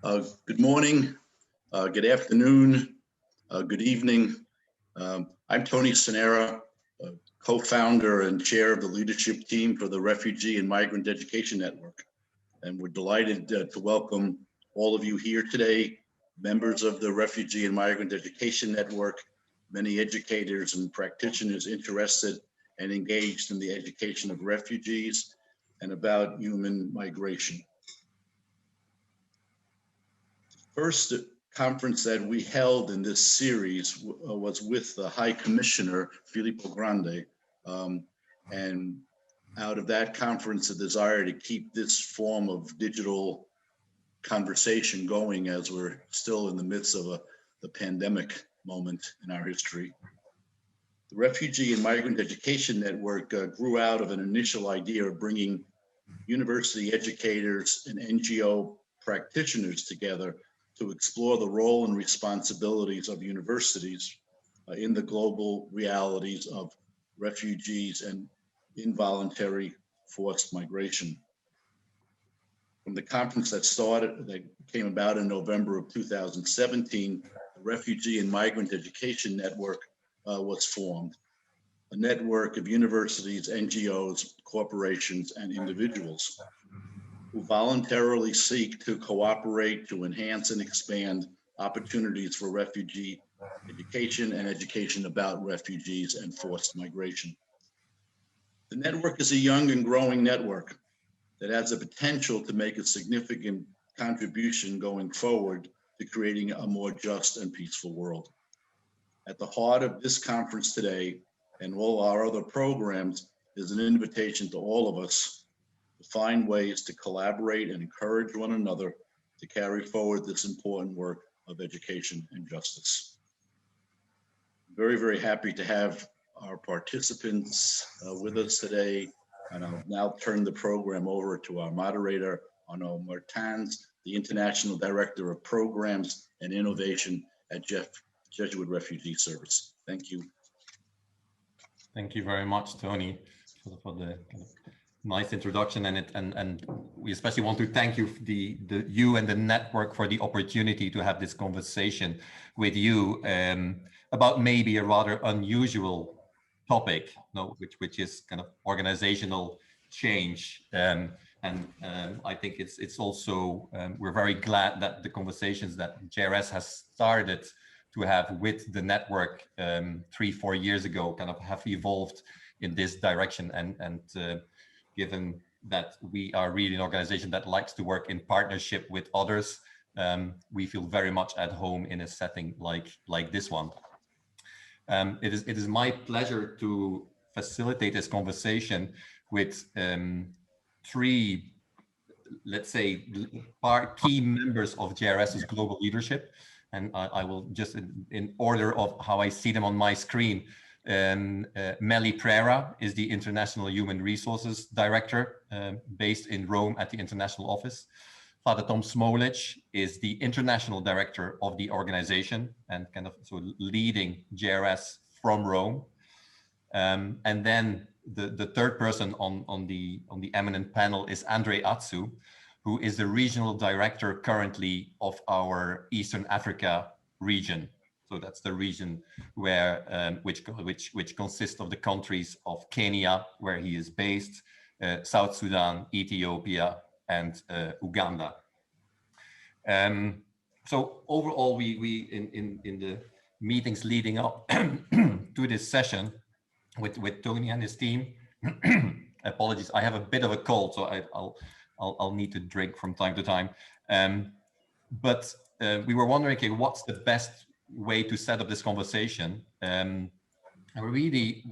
Good morning, good afternoon, good evening. I'm Tony Sanera, co-founder and chair of the leadership team for the Refugee and Migrant Education Network. And we're delighted to welcome all of you here today, members of the Refugee and Migrant Education Network, many educators and practitioners interested and engaged in the education of refugees and about human migration. First conference that we held in this series was with the High Commissioner, Filippo Grandi. And out of that conference, a desire to keep this form of digital conversation going as we're still in the midst of the pandemic moment in our history. The Refugee and Migrant Education Network grew out of an initial idea of bringing university educators and NGO practitioners together to explore the role and responsibilities of universities in the global realities of refugees and involuntary forced migration. From the conference that came about in November of 2017, the Refugee and Migrant Education Network was formed, a network of universities, NGOs, corporations, and individuals who voluntarily seek to cooperate to enhance and expand opportunities for refugee education and education about refugees and forced migration. The network is a young and growing network that has the potential to make a significant contribution going forward to creating a more just and peaceful world. At the heart of this conference today and all our other programs is an invitation to all of us to find ways to collaborate and encourage one another to carry forward this important work of education and justice. Very, very happy to have our participants with us today. And I'll now turn the program over to our moderator, Arnaud Martins, the International Director of Programs and Innovation at Jesuit Refugee Service. Thank you. Thank you very much, Tony, for the nice introduction, and we especially want to thank you, you and the network, for the opportunity to have this conversation with you about maybe a rather unusual topic, which is kind of organizational change. I think it's also we're very glad that the conversations that JRS has started to have with the network 3-4 years ago kind of have evolved in this direction, and given that we are really an organization that likes to work in partnership with others, we feel very much at home in a setting like this one. It is my pleasure to facilitate this conversation with 3, let's say, key members of JRS's global leadership, and I will just in order of how I see them on my screen. Meli Prera is the International Human Resources Director based in Rome at the International Office. Father Tom Smolich is the International Director of the organization and kind of so leading JRS from Rome. And then the third person on the eminent panel is Andre Atsu, who is the Regional Director currently of our Eastern Africa region. So that's the region where which consists of the countries of Kenya, where he is based, South Sudan, Ethiopia, and Uganda. So overall, we in the meetings leading up to this session with Tony and his team. Apologies, I have a bit of a cold, so I'll need to drink from time to time. But we were wondering, okay, what's the best way to set up this conversation? Really,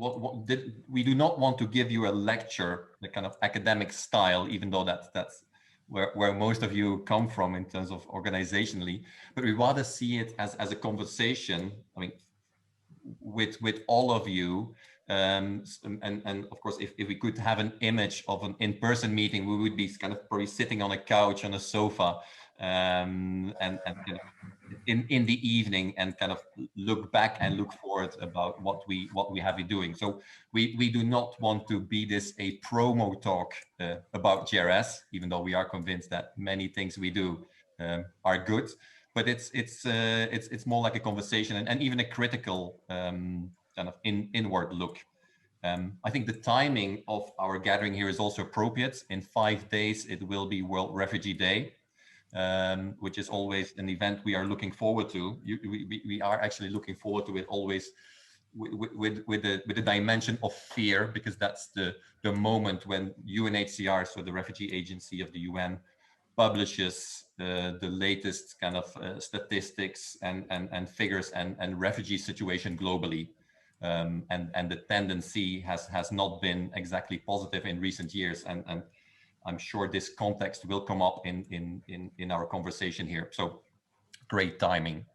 we do not want to give you a lecture, the kind of academic style, even though that's where most of you come from in terms of organizationally, but we rather see it as a conversation. I mean, with all of you, and of course, if we could have an image of an in-person meeting, we would be kind of probably sitting on a couch on a sofa, and you know, in the evening, and kind of look back and look forward about what we have been doing. So we do not want to be this a promo talk about JRS, even though we are convinced that many things we do are good, but it's more like a conversation and even a critical kind of inward look. I think the timing of our gathering here is also appropriate. In 5 days, it will be World Refugee Day, which is always an event we are looking forward to. We are actually looking forward to it always with the dimension of fear, because that's the moment when UNHCR, so the Refugee Agency of the UN, publishes the latest kind of statistics and figures and refugee situation globally. And the tendency has not been exactly positive in recent years. And I'm sure this context will come up in our conversation here. So great timing.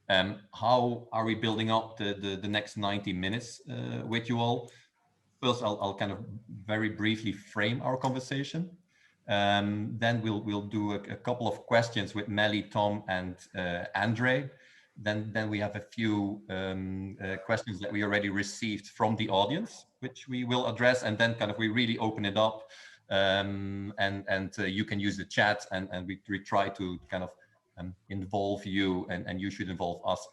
How are we building up the next 90 minutes with you all? First, I'll kind of very briefly frame our conversation. Then we'll do a couple of questions with Melly, Tom, and Andre. Then we have a few questions that we already received from the audience, which we will address, and then kind of we really open it up, and you can use the chat, and we try to kind of involve you, and you should involve us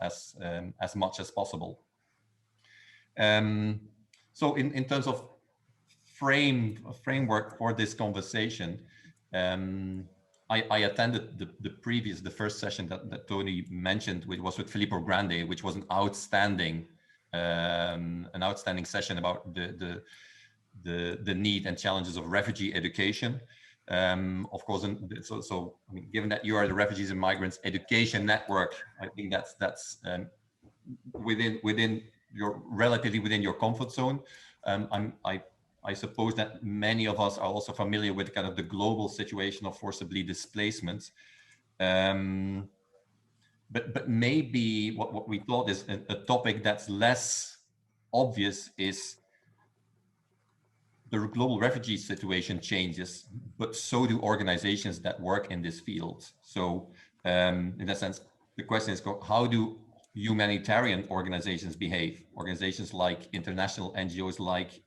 as much as possible. So in terms of framework for this conversation, I attended the first session that Tony mentioned, which was with Filippo Grande, which was an outstanding session about the need and challenges of refugee education. Of course, so I mean, given that you are the Refugees and Migrants Education Network, I think that's relatively within your comfort zone. I suppose that many of us are also familiar with kind of the global situation of forcibly displacement. But maybe what we thought is a topic that's less obvious is the global refugee situation changes, but so do organizations that work in this field. So in that sense, the question is, how do humanitarian organizations behave? Organizations like international NGOs like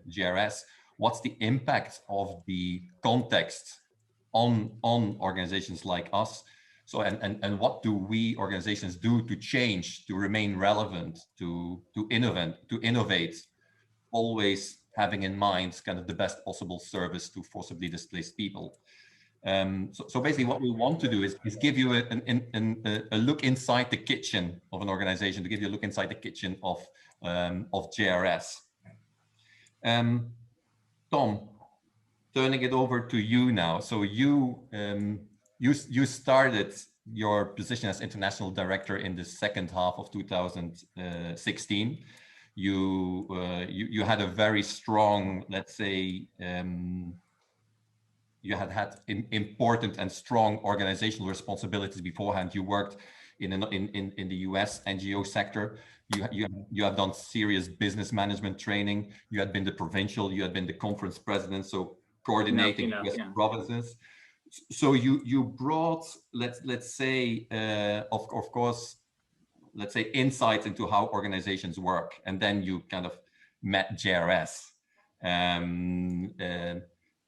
GRS, what's the impact of the context on organizations like us? So and what do we organizations do to change, to remain relevant, to innovate, always having in mind kind of the best possible service to forcibly displaced people? So basically what we want to do is give you a look inside the kitchen of an organization, to give you a look inside the kitchen of JRS. Tom, turning it over to you now. So you started your position as international director in the second half of 2016. You had a very strong, let's say, you had important and strong organizational responsibilities beforehand. You worked in the US NGO sector. You have done serious business management training. You had been the provincial, you had been the conference president, so coordinating with provinces. So you brought, let's say, of course, let's say, insights into how organizations work, and then you kind of met JRS.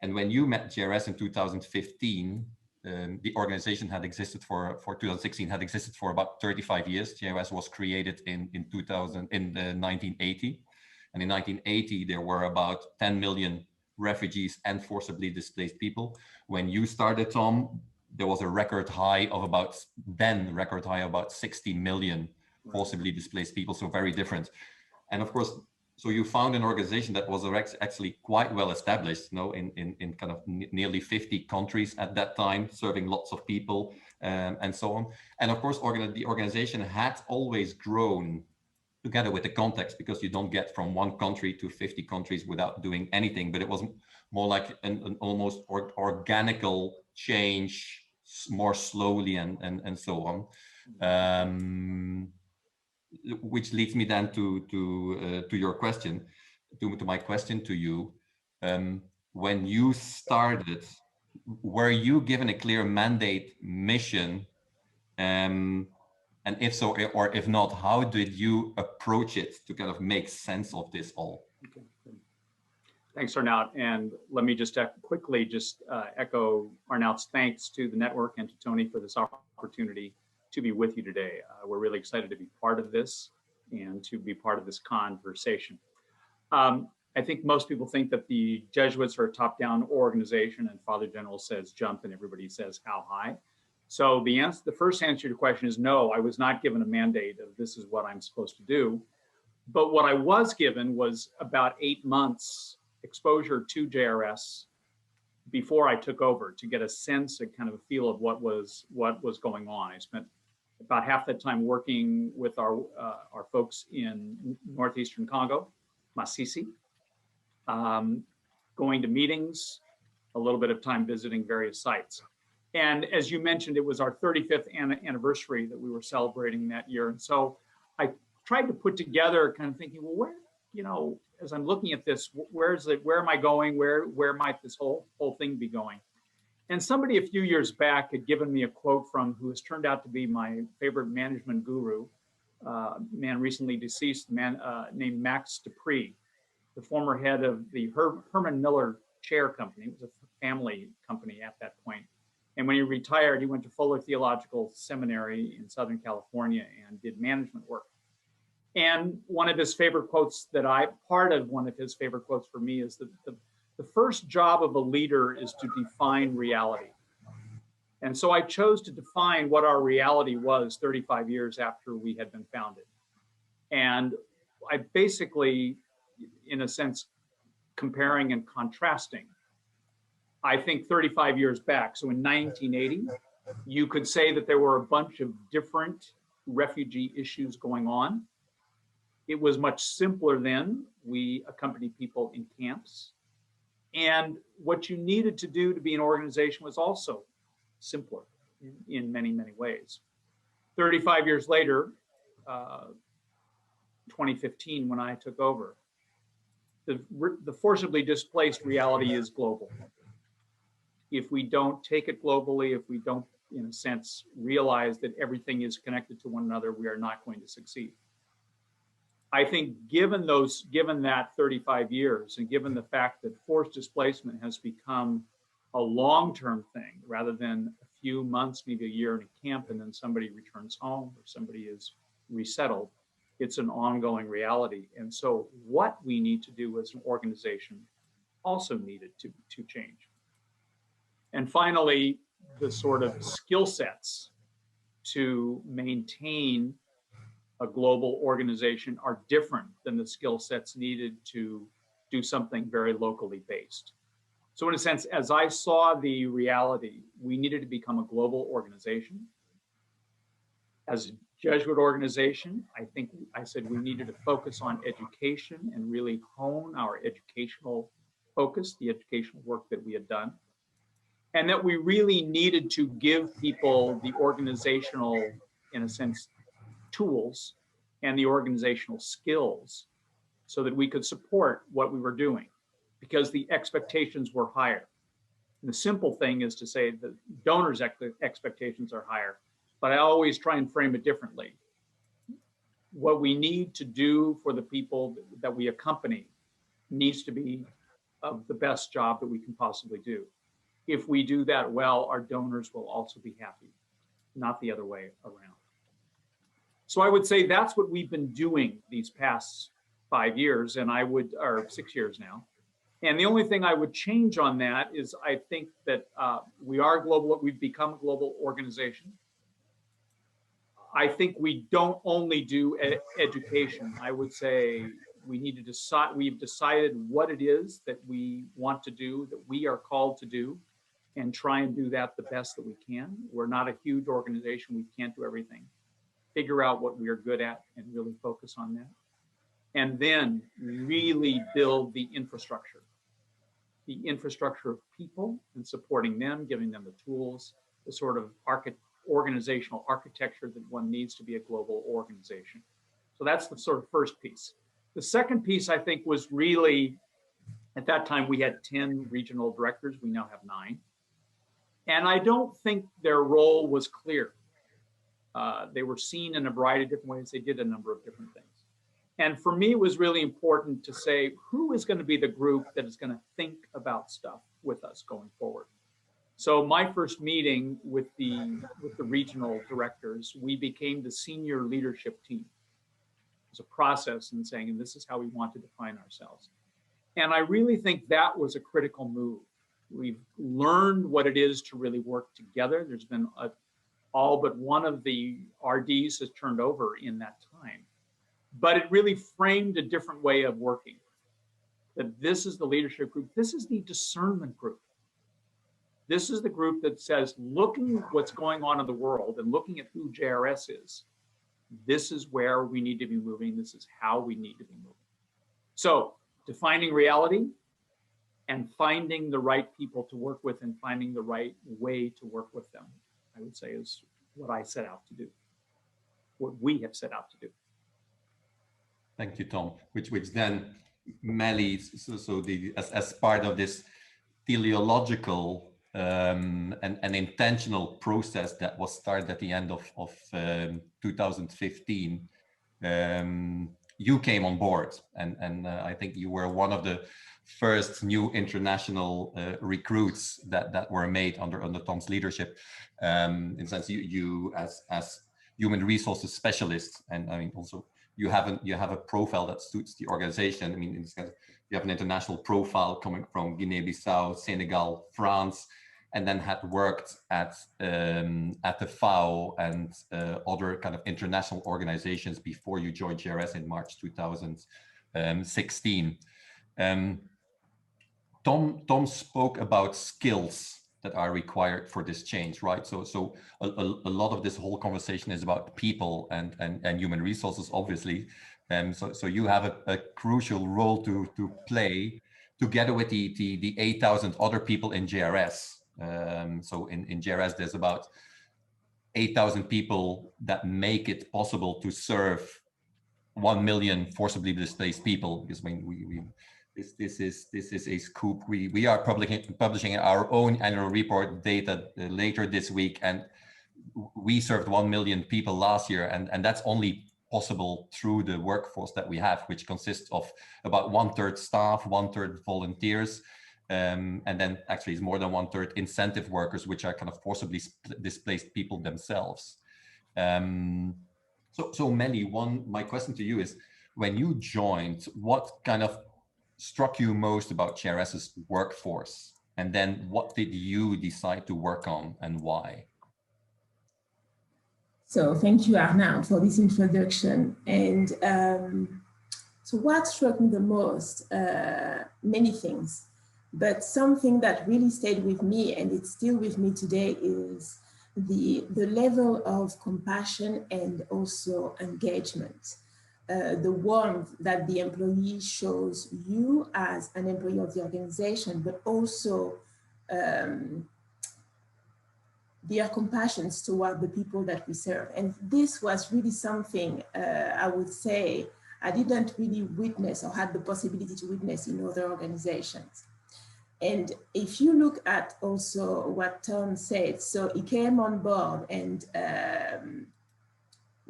And when you met JRS in 2015, the organization had existed for 2016 had existed for about 35 years. JRS was created in 1980, and in 1980 there were about 10 million refugees and forcibly displaced people. When you started, Tom, there was a record high of about 60 million forcibly displaced people, so very different. And of course, so you found an organization that was actually quite well established, you know, in kind of nearly 50 countries at that time, serving lots of people, and so on. And of course, the organization had always grown together with the context, because you don't get from one country to 50 countries without doing anything, but it was more like an almost organical change, more slowly and so on. Which leads me then to your question, to my question to you. When you started, were you given a clear mandate, mission, and if so, or if not, how did you approach it to kind of make sense of this all? Okay. Thanks, Arnaut. And let me just quickly echo Arnaut's thanks to the network and to Tony for this opportunity to be with you today. We're really excited to be part of this and to be part of this conversation. I think most people think that the Jesuits are a top-down organization and Father General says jump and everybody says how high. So the first answer to your question is no, I was not given a mandate of this is what I'm supposed to do. But what I was given was about 8 months exposure to JRS before I took over to get a sense and kind of a feel of what was going on. I spent about half that time working with our folks in northeastern Congo, Masisi, going to meetings, a little bit of time visiting various sites. And as you mentioned, it was our 35th anniversary that we were celebrating that year. And so I tried to put together kind of thinking, well, where, you know, as I'm looking at this, where am I going? Where might this whole thing be going? And somebody a few years back had given me a quote from who has turned out to be my favorite management guru, man recently deceased, named Max Dupree, the former head of the Herman Miller Chair Company. It was a family company at that point. And when he retired, he went to Fuller Theological Seminary in Southern California and did management work. And one of his favorite quotes part of one of his favorite quotes for me is that the first job of a leader is to define reality. And so I chose to define what our reality was 35 years after we had been founded. And I basically, in a sense, comparing and contrasting, I think 35 years back, so in 1980, you could say that there were a bunch of different refugee issues going on. It was much simpler then. We accompanied people in camps. And what you needed to do to be an organization was also simpler in many, many ways. 35 years later, 2015, when I took over, the forcibly displaced reality is global. If we don't take it globally, if we don't, in a sense, realize that everything is connected to one another, we are not going to succeed. I think given that 35 years and given the fact that forced displacement has become a long-term thing rather than a few months, maybe a year in a camp, and then somebody returns home or somebody is resettled, it's an ongoing reality. And so what we need to do as an organization also needed to change. And finally, the sort of skill sets to maintain a global organization are different than the skill sets needed to do something very locally based. So in a sense, as I saw the reality, we needed to become a global organization. As a Jesuit organization, I said we needed to focus on education and really hone our educational focus, the educational work that we had done. And that we really needed to give people the organizational, in a sense, tools and the organizational skills so that we could support what we were doing because the expectations were higher. And the simple thing is to say that donors' expectations are higher, but I always try and frame it differently. What we need to do for the people that we accompany needs to be of the best job that we can possibly do. If we do that well, our donors will also be happy, not the other way around. So I would say that's what we've been doing these past 5 years, or 6 years now. And the only thing I would change on that is I think that we've become a global organization. I think we don't only do education. I would say we've decided what it is that we want to do, that we are called to do, and try and do that the best that we can. We're not a huge organization. We can't do everything. Figure out what we are good at and really focus on that. And then really build the infrastructure of people and supporting them, giving them the tools, the sort of organizational architecture that one needs to be a global organization. So that's the sort of first piece. The second piece, I think, was really, at that time, we had 10 regional directors. We now have 9. And I don't think their role was clear. They were seen in a variety of different ways. They did a number of different things. And for me, it was really important to say, who is going to be the group that is going to think about stuff with us going forward? So my first meeting with the regional directors, we became the senior leadership team. It was a process in saying, and this is how we want to define ourselves. And I really think that was a critical move. We've learned what it is to really work together. There's been all but one of the RDs has turned over in that time. But it really framed a different way of working. That this is the leadership group. This is the discernment group. This is the group that says, looking at what's going on in the world and looking at who JRS is, this is where we need to be moving. This is how we need to be moving. So defining reality and finding the right people to work with and finding the right way to work with them, I would say, is what I set out to do, what we have set out to do. Thank you, Tom. Which then, Melly, as part of this teleological and intentional process that was started at the end of 2015, you came on board, and I think you were one of the first new international recruits that were made under Tom's leadership. In a sense, you as human resources specialist, and I mean also you have a profile that suits the organization. I mean, in this case, you have an international profile coming from Guinea-Bissau, Senegal, France, and then had worked at the FAO and other kind of international organizations before you joined JRS in March 2016. Tom spoke about skills that are required for this change, right? So a lot of this whole conversation is about people and human resources, obviously. So you have a crucial role to play together with the 8,000 other people in JRS. So in JRS, there's about 8,000 people that make it possible to serve 1 million forcibly displaced people. Because I mean, this is a scoop. We are publishing our own annual report data later this week, and we served 1 million people last year, and that's only possible through the workforce that we have, which consists of about 1/3 staff, 1/3 volunteers, and then actually is more than 1/3 incentive workers, which are kind of forcibly displaced people themselves. So Melly, my question to you is, when you joined, what kind of struck you most about JRS's workforce? And then what did you decide to work on and why? So thank you, Arnaud, for this introduction. And so what struck me the most, many things, but something that really stayed with me, and it's still with me today, is the level of compassion and also engagement. The warmth that the employee shows you as an employee of the organization, but also their compassion toward the people that we serve. And this was really something I would say I didn't really witness or had the possibility to witness in other organizations. And if you look at also what Tom said, so he came on board and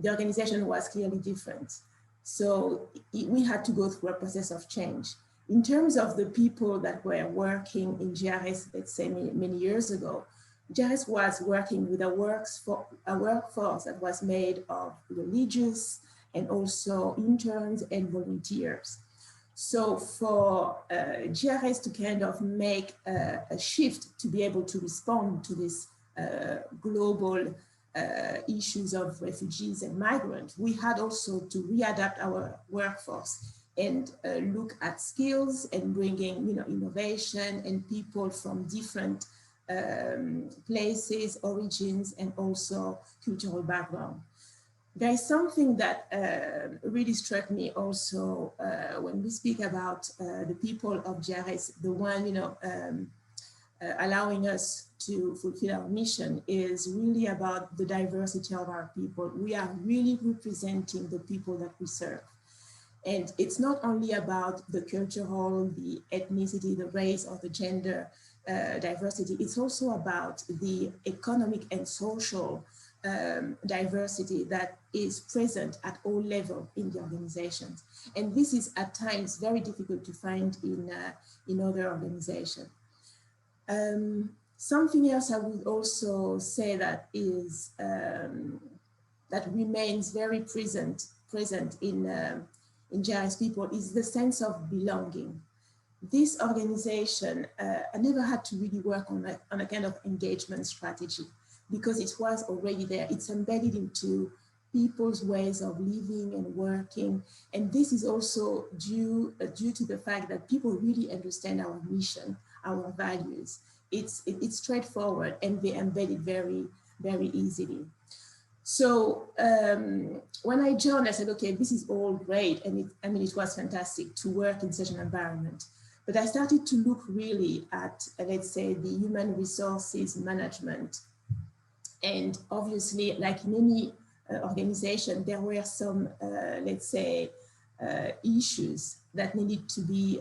the organization was clearly different. So we had to go through a process of change. In terms of the people that were working in JRS, let's say many years ago, JRS was working with a workforce that was made of religious and also interns and volunteers. So for JRS to kind of make a shift to be able to respond to this global issues of refugees and migrants, we had also to readapt our workforce and look at skills and bringing, innovation and people from different places, origins, and also cultural background. There is something that really struck me also when we speak about the people of JRS, the one, allowing us to fulfill our mission is really about the diversity of our people. We are really representing the people that we serve. And it's not only about the cultural, the ethnicity, the race, or the gender diversity, it's also about the economic and social diversity that is present at all levels in the organizations. And this is at times very difficult to find in other organizations. Something else I would also say that is that remains very present in GIS people is the sense of belonging. This organization, I never had to really work on a kind of engagement strategy because it was already there. It's embedded into people's ways of living and working. And this is also due to the fact that people really understand our mission, our values. It's straightforward and they embed it very, very easily. So when I joined, I said, okay, this is all great. And it was fantastic to work in such an environment. But I started to look really at, let's say, the human resources management. And obviously, like in any organization, there were some, let's say, issues that needed to be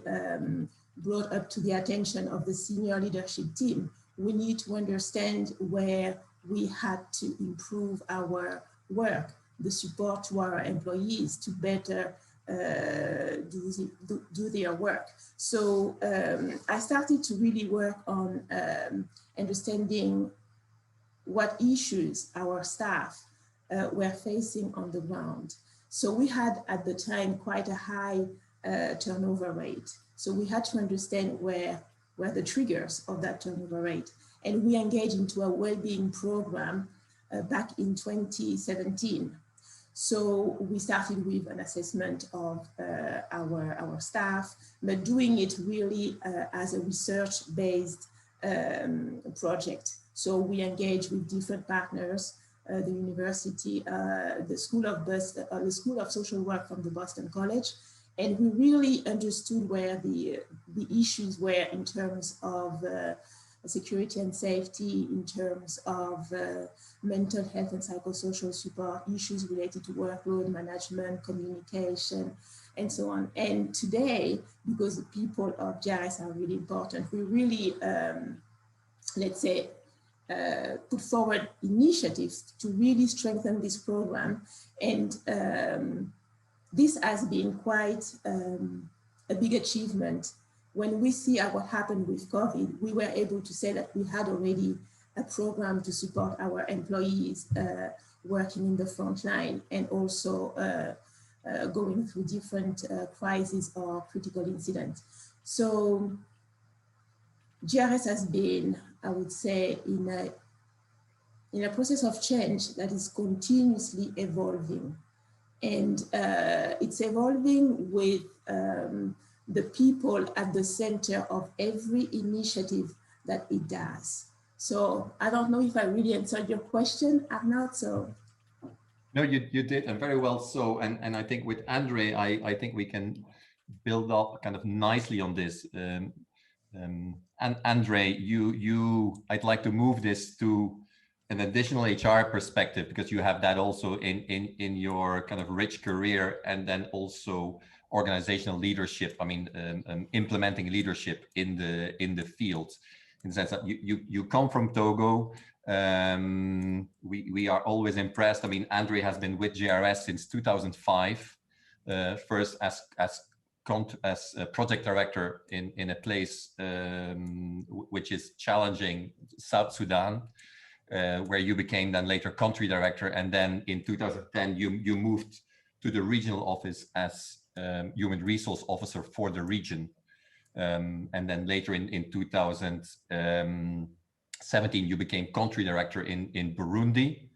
brought up to the attention of the senior leadership team. We need to understand where we had to improve our work, the support to our employees to better do their work. So I started to really work on understanding what issues our staff were facing on the ground. So we had at the time quite a high turnover rate. So we had to understand where the triggers of that turnover rate. And we engaged into a well-being program back in 2017. So we started with an assessment of our staff, but doing it really as a research-based project. So we engaged with different partners, the university, the School of Social Work from the Boston College, and we really understood where the issues were in terms of security and safety, in terms of mental health and psychosocial support, issues related to workload management, communication, and so on. And today, because the people of GIS are really important, we really, let's say, put forward initiatives to really strengthen this program. And this has been quite a big achievement. When we see what happened with COVID, we were able to say that we had already a program to support our employees working in the front line and also going through different crises or critical incidents. So GRS has been, I would say, in a process of change that is continuously evolving. And it's evolving with the people at the center of every initiative that it does. So I don't know if I really answered your question, Arnaud, so. No, you did, and very well so. And I think with Andre, I think we can build up kind of nicely on this. And Andre, I'd like to move this to an additional HR perspective, because you have that also in your kind of rich career, and then also organizational leadership. I mean, implementing leadership in the field, in the sense that you come from Togo. We are always impressed. I mean, Andre has been with GRS since 2005, first as a project director in a place which is challenging, South Sudan, where you became then later country director, and then in 2010 you moved to the regional office as human resource officer for the region, and then later in 2017 you became country director in Burundi,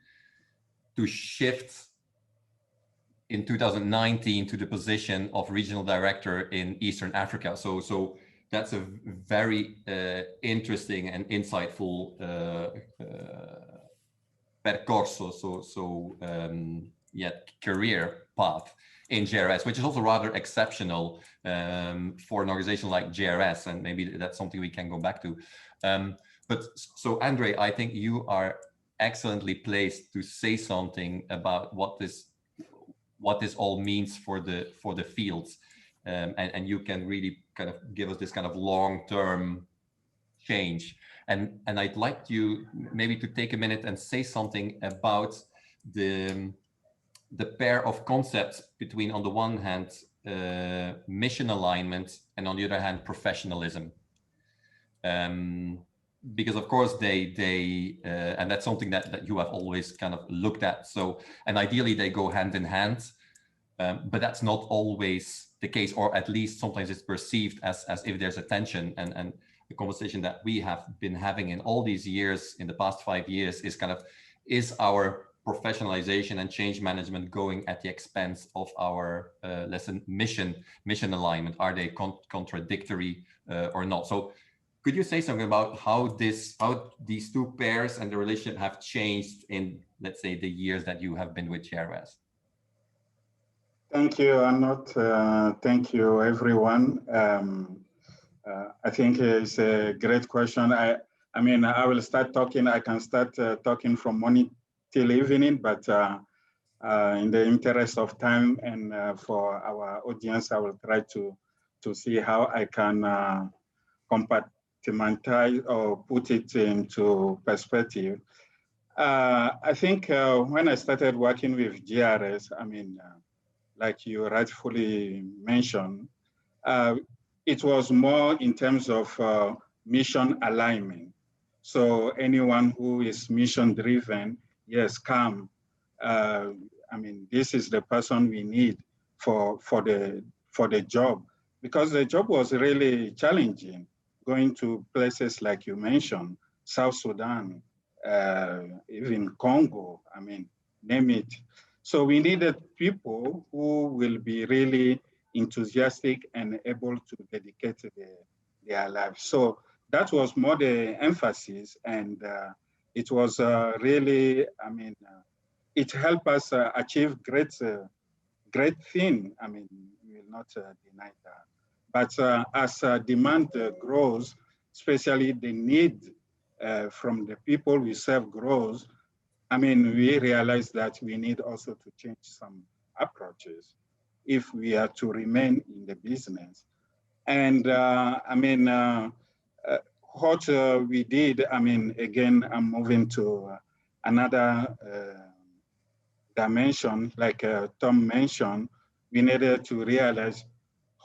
to shift in 2019 to the position of regional director in Eastern Africa. So that's a very interesting and insightful percorso, career path in GRS, which is also rather exceptional for an organization like GRS, and maybe that's something we can go back to. But so Andre, I think you are excellently placed to say something about what this all means for the fields, and you can really kind of give us this kind of long-term change. And I'd like you maybe to take a minute and say something about the pair of concepts between, on the one hand, mission alignment, and on the other hand, professionalism. Because of course and that's something that you have always kind of looked at. So, and ideally they go hand in hand, but that's not always the case, or at least sometimes it's perceived as if there's a tension. And the conversation that we have been having in all these years, in the past 5 years, is kind of, is our professionalization and change management going at the expense of our mission alignment? Are they contradictory or not? So could you say something about how these two pairs and the relationship have changed in, let's say, the years that you have been with JRS? Thank you, Arnold. Thank you, everyone. I think it's a great question. I mean, I will start talking. I can start talking from morning till evening, but in the interest of time and for our audience, I will try to see how I can compartmentalize or put it into perspective. I think when I started working with GRS, I mean, like you rightfully mentioned, it was more in terms of mission alignment. So anyone who is mission driven, yes, come. I mean, this is the person we need for the job, because the job was really challenging. Going to places like you mentioned, South Sudan, even Congo, I mean, name it. So we needed people who will be really enthusiastic and able to dedicate their lives. So that was more the emphasis, and it was really, I mean, it helped us achieve great thing. I mean, we will not deny that. But as demand grows, especially the need from the people we serve grows, I mean, we realize that we need also to change some approaches if we are to remain in the business. And I mean, what we did, I mean, again, I'm moving to another dimension, like Tom mentioned. We needed to realize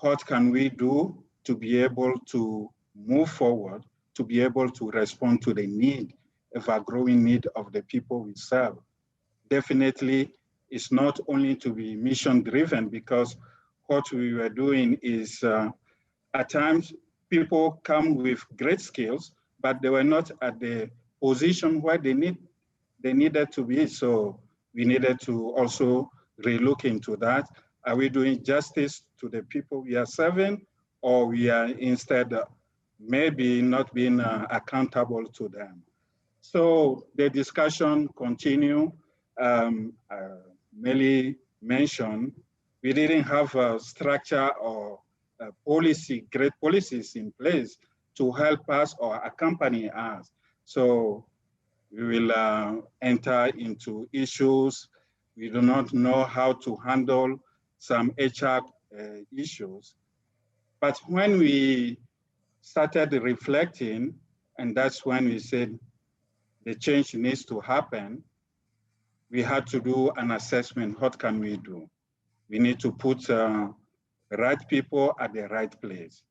what can we do to be able to move forward, to be able to respond to the need, of a growing need of the people we serve. Definitely, it's not only to be mission driven, because what we were doing is at times people come with great skills, but they were not at the position where they needed to be. So we needed to also relook into that. Are we doing justice to the people we are serving, or we are instead maybe not being accountable to them? So the discussion continue. Melly mentioned we didn't have a structure or a policy, great policies in place to help us or accompany us. So we will enter into issues. We do not know how to handle some HR issues. But when we started reflecting, and that's when we said the change needs to happen, we had to do an assessment. What can we do? We need to put the right people at the right place.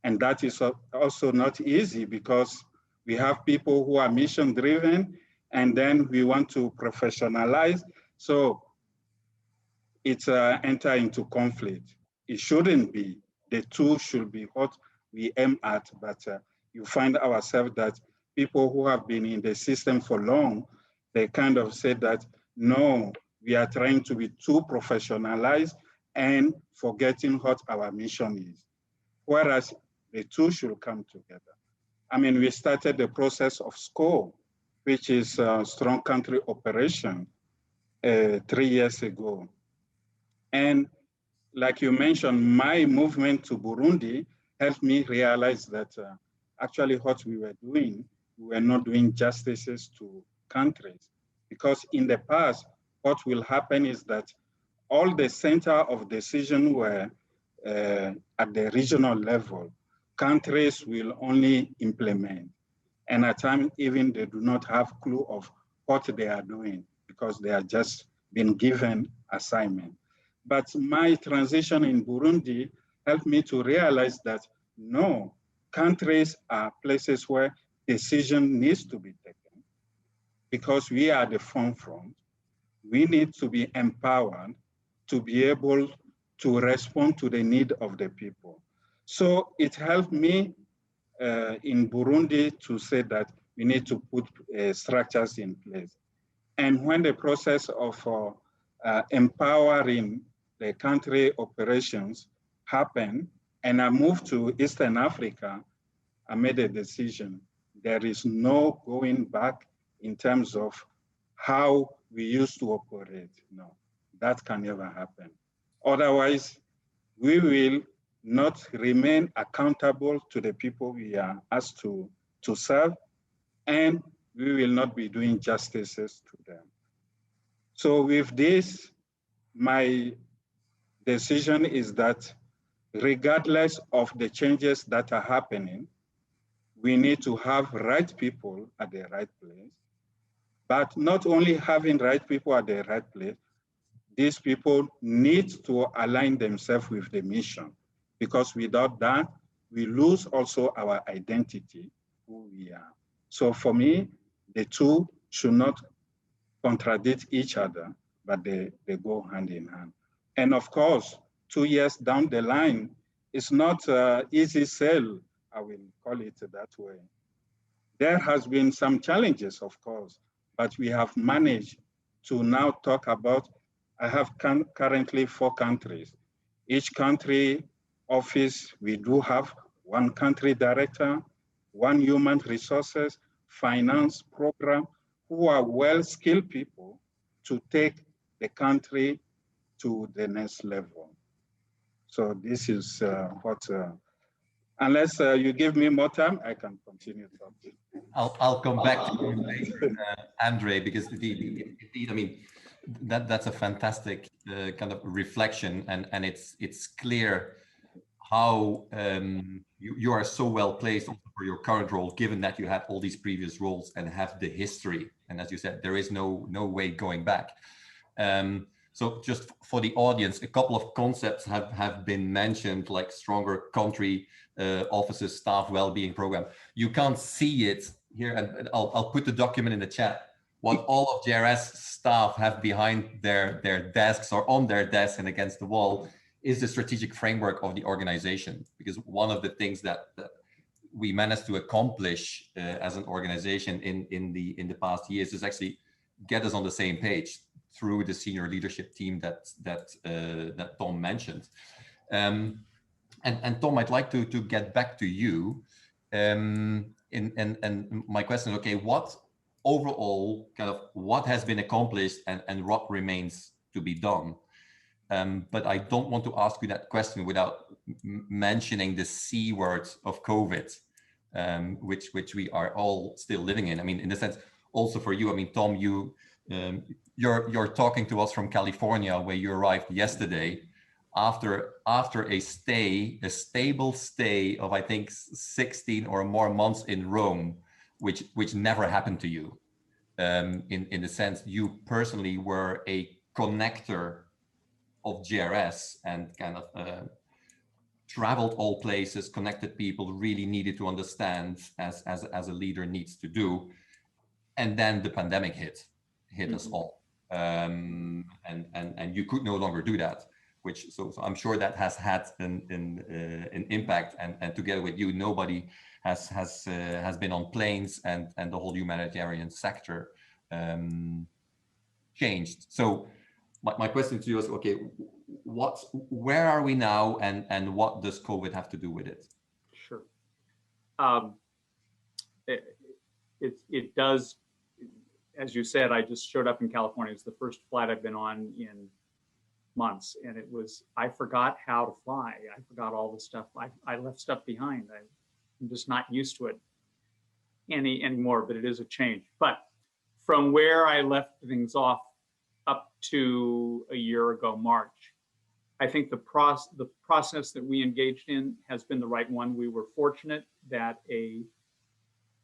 And that is also not easy, because we have people who are mission driven, and then we want to professionalize. So it's enter into conflict. It shouldn't be. The two should be what we aim at, but you find ourselves that people who have been in the system for long, they kind of said that, no, we are trying to be too professionalized and forgetting what our mission is. Whereas the two should come together. I mean, we started the process of SCORE, which is a strong country operation 3 years ago. And like you mentioned, my movement to Burundi helped me realize that actually what we were doing, we were not doing justices to countries. Because in the past, what will happen is that all the center of decision were at the regional level. countries will only implement. And at times, even they do not have clue of what they are doing because they are just been given assignment. But my transition in Burundi helped me to realize that no, countries are places where decision needs to be taken because we are the front. We need to be empowered to be able to respond to the need of the people. So it helped me in Burundi to say that we need to put structures in place. And when the process of empowering the country operations happened, and I moved to Eastern Africa, I made a decision. There is no going back in terms of how we used to operate. No, that can never happen. Otherwise, we will not remain accountable to the people we are asked to serve, and we will not be doing justices to them. So with this, my decision is that regardless of the changes that are happening, we need to have right people at the right place. But not only having right people at the right place, these people need to align themselves with the mission, because without that, we lose also our identity, who we are. So for me, the two should not contradict each other, but they go hand in hand. And of course, 2 years down the line, it's not an easy sell, I will call it that way. There has been some challenges, of course, but we have managed to now talk about, I have currently 4 countries. Each country office, we do have 1 country director, 1 human resources, finance program, who are well-skilled people to take the country to the next level. So this is unless you give me more time, I can continue talking. I'll come back to you later, Andre, because indeed, I mean, that's a fantastic kind of reflection, and it's clear how you are so well placed also for your current role, given that you had all these previous roles and have the history. And as you said, there is no way going back. So just for the audience, a couple of concepts have been mentioned, like stronger country offices, staff well-being program. You can't see it here, and I'll put the document in the chat. What all of JRS staff have behind their desks or on their desks and against the wall is the strategic framework of the organization. Because one of the things that we managed to accomplish as an organization in the past years is actually get us on the same page through the senior leadership team that Tom mentioned. And Tom, I'd like to get back to you. And my question is, okay, what overall what has been accomplished and what remains to be done? But I don't want to ask you that question without mentioning the C word of COVID, which we are all still living in. I mean, in the sense, also for you, I mean, Tom, you're talking to us from California, where you arrived yesterday after a stable stay of, I think, 16 or more months in Rome, which never happened to you. In the sense, you personally were a connector of JRS and kind of traveled all places, connected people, really needed to understand as a leader needs to do. And then the pandemic hit us all. And you could no longer do that, so I'm sure that has had an impact, and together with you, nobody has been on planes, and the whole humanitarian sector changed. So my question to you is, okay, where are we now, and what does COVID have to do with it? Sure. It does. As you said, I just showed up in California. It's the first flight I've been on in months, and I forgot how to fly. I forgot all the stuff. I left stuff behind. I'm just not used to it anymore, but it is a change. But from where I left things off up to a year ago, March, I think the process that we engaged in has been the right one. We were fortunate that a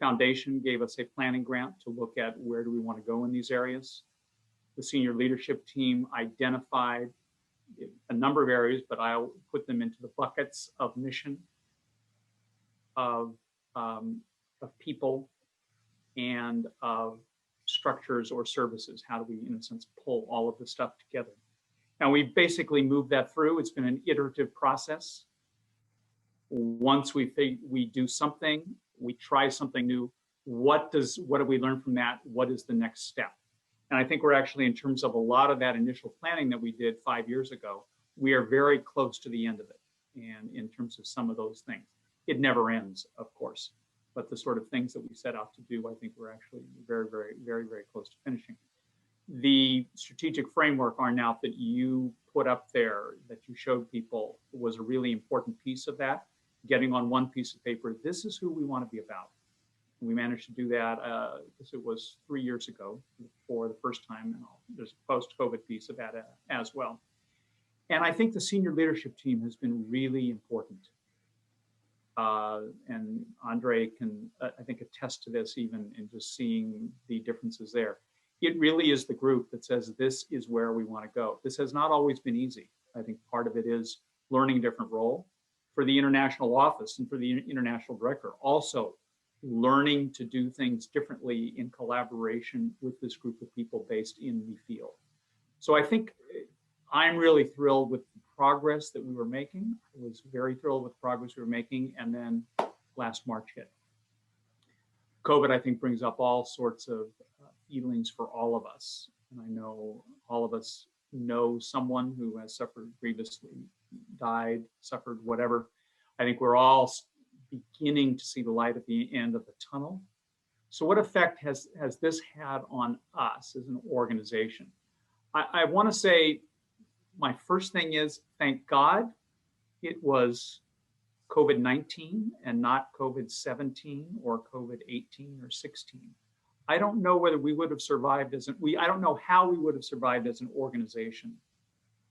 foundation gave us a planning grant to look at where do we want to go in these areas. The senior leadership team identified a number of areas, but I'll put them into the buckets of mission, of people, and of structures or services. How do we, in a sense, pull all of this stuff together? And we basically moved that through. It's been an iterative process. Once we do something, we try something new. What do we learn from that? What is the next step? And I think we're actually, in terms of a lot of that initial planning that we did 5 years ago, we are very close to the end of it. And in terms of some of those things, it never ends, of course, but the sort of things that we set out to do, I think we're actually very, very, very, very close to finishing. The strategic framework, Arnaut, that you put up there, that you showed people, was a really important piece of that. Getting on one piece of paper, this is who we want to be about. We managed to do that, I guess it was 3 years ago for the first time, and there's a post-COVID piece of that as well. And I think the senior leadership team has been really important. And Andre can, I think, attest to this even in just seeing the differences there. It really is the group that says this is where we want to go. This has not always been easy. I think part of it is learning a different role. For the international office and for the international director, also learning to do things differently in collaboration with this group of people based in the field. So I think I'm really thrilled with the progress that we were making. I was very thrilled with the progress we were making, and then last March hit. COVID, I think, brings up all sorts of feelings for all of us. And I know all of us know someone who has suffered grievously, died, suffered whatever. I think we're all beginning to see the light at the end of the tunnel. So what effect has this had on us as an organization? I want to say my first thing is, thank God it was COVID-19 and not COVID-17 or COVID-18 or 16. I don't know whether we would have survived I don't know how we would have survived as an organization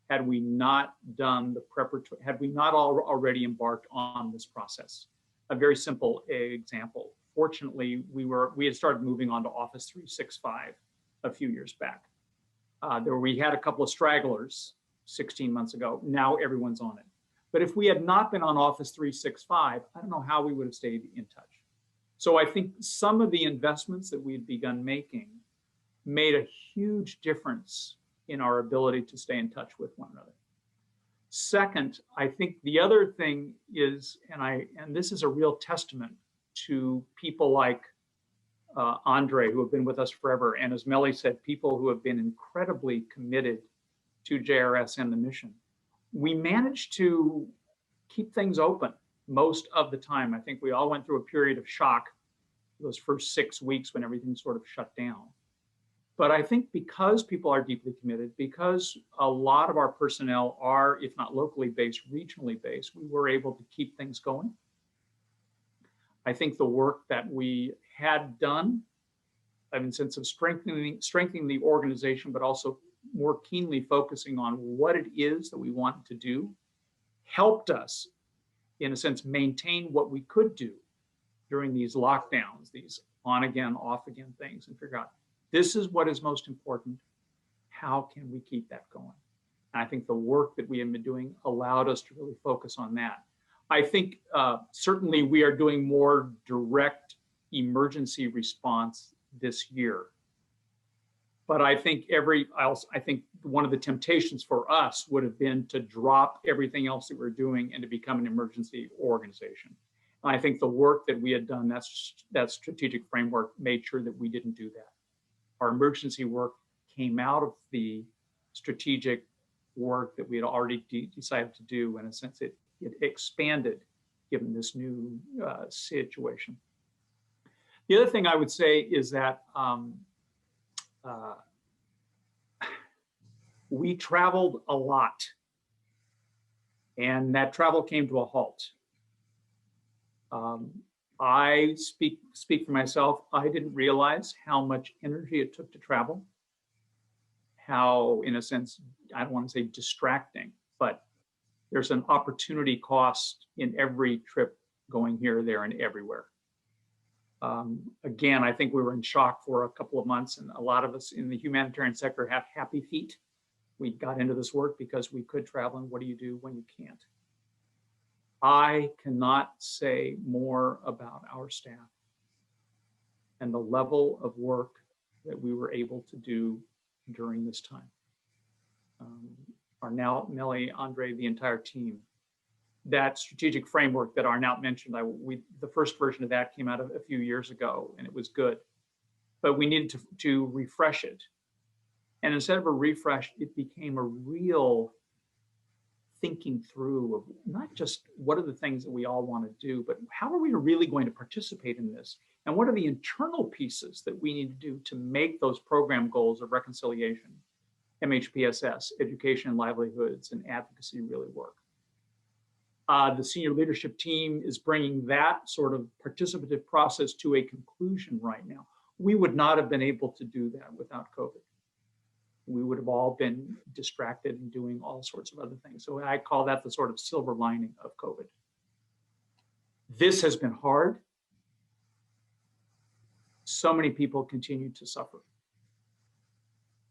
had we not done the preparatory, had we not already embarked on this process. A very simple example. Fortunately, we had started moving on to Office 365 a few years back. We had a couple of stragglers 16 months ago. Now everyone's on it. But if we had not been on Office 365, I don't know how we would have stayed in touch. So I think some of the investments that we had begun making made a huge difference in our ability to stay in touch with one another. Second, I think the other thing is, and this is a real testament to people like Andre, who have been with us forever, and as Melly said, people who have been incredibly committed to JRS and the mission. We managed to keep things open most of the time. I think we all went through a period of shock those first 6 weeks when everything sort of shut down. But I think because people are deeply committed, because a lot of our personnel are, if not locally based, regionally based, we were able to keep things going. I think the work that we had done, in a sense of strengthening the organization, but also more keenly focusing on what it is that we wanted to do, helped us, in a sense, maintain what we could do during these lockdowns, these on again, off again things, and figure out, this is what is most important. How can we keep that going? And I think the work that we have been doing allowed us to really focus on that. I think certainly we are doing more direct emergency response this year. But I think I think one of the temptations for us would have been to drop everything else that we're doing and to become an emergency organization. And I think the work that we had done, that strategic framework, made sure that we didn't do that. Our emergency work came out of the strategic work that we had already decided to do. In a sense, it expanded given this new situation. The other thing I would say is that we traveled a lot, and that travel came to a halt. I speak for myself. I didn't realize how much energy it took to travel, how, in a sense, I don't want to say distracting, but there's an opportunity cost in every trip going here, there, and everywhere. Again, I think we were in shock for a couple of months, and a lot of us in the humanitarian sector have happy feet. We got into this work because we could travel, and what do you do when you can't? I cannot say more about our staff and the level of work that we were able to do during this time. Arnaut, Melly, Andre, the entire team. That strategic framework that Arnaut mentioned, the first version of that came out a few years ago, and it was good. But we needed to refresh it. And instead of a refresh, it became a real thinking through of not just what are the things that we all want to do, but how are we really going to participate in this? And what are the internal pieces that we need to do to make those program goals of reconciliation, MHPSS, education and livelihoods, and advocacy really work? The senior leadership team is bringing that sort of participative process to a conclusion right now. We would not have been able to do that without COVID. We would have all been distracted and doing all sorts of other things. So I call that the sort of silver lining of COVID. This has been hard. So many people continue to suffer.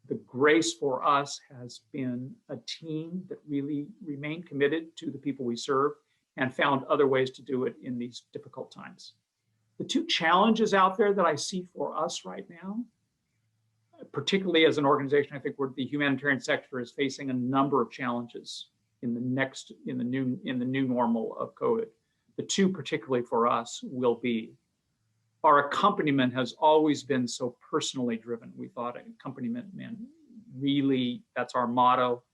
The grace for us has been a team that really remained committed to the people we serve and found other ways to do it in these difficult times. The two challenges out there that I see for us right now, particularly as an organization, I think the humanitarian sector is facing a number of challenges in the new normal of COVID. The two particularly for us will be our accompaniment has always been so personally driven. We thought accompaniment meant really, that's our motto,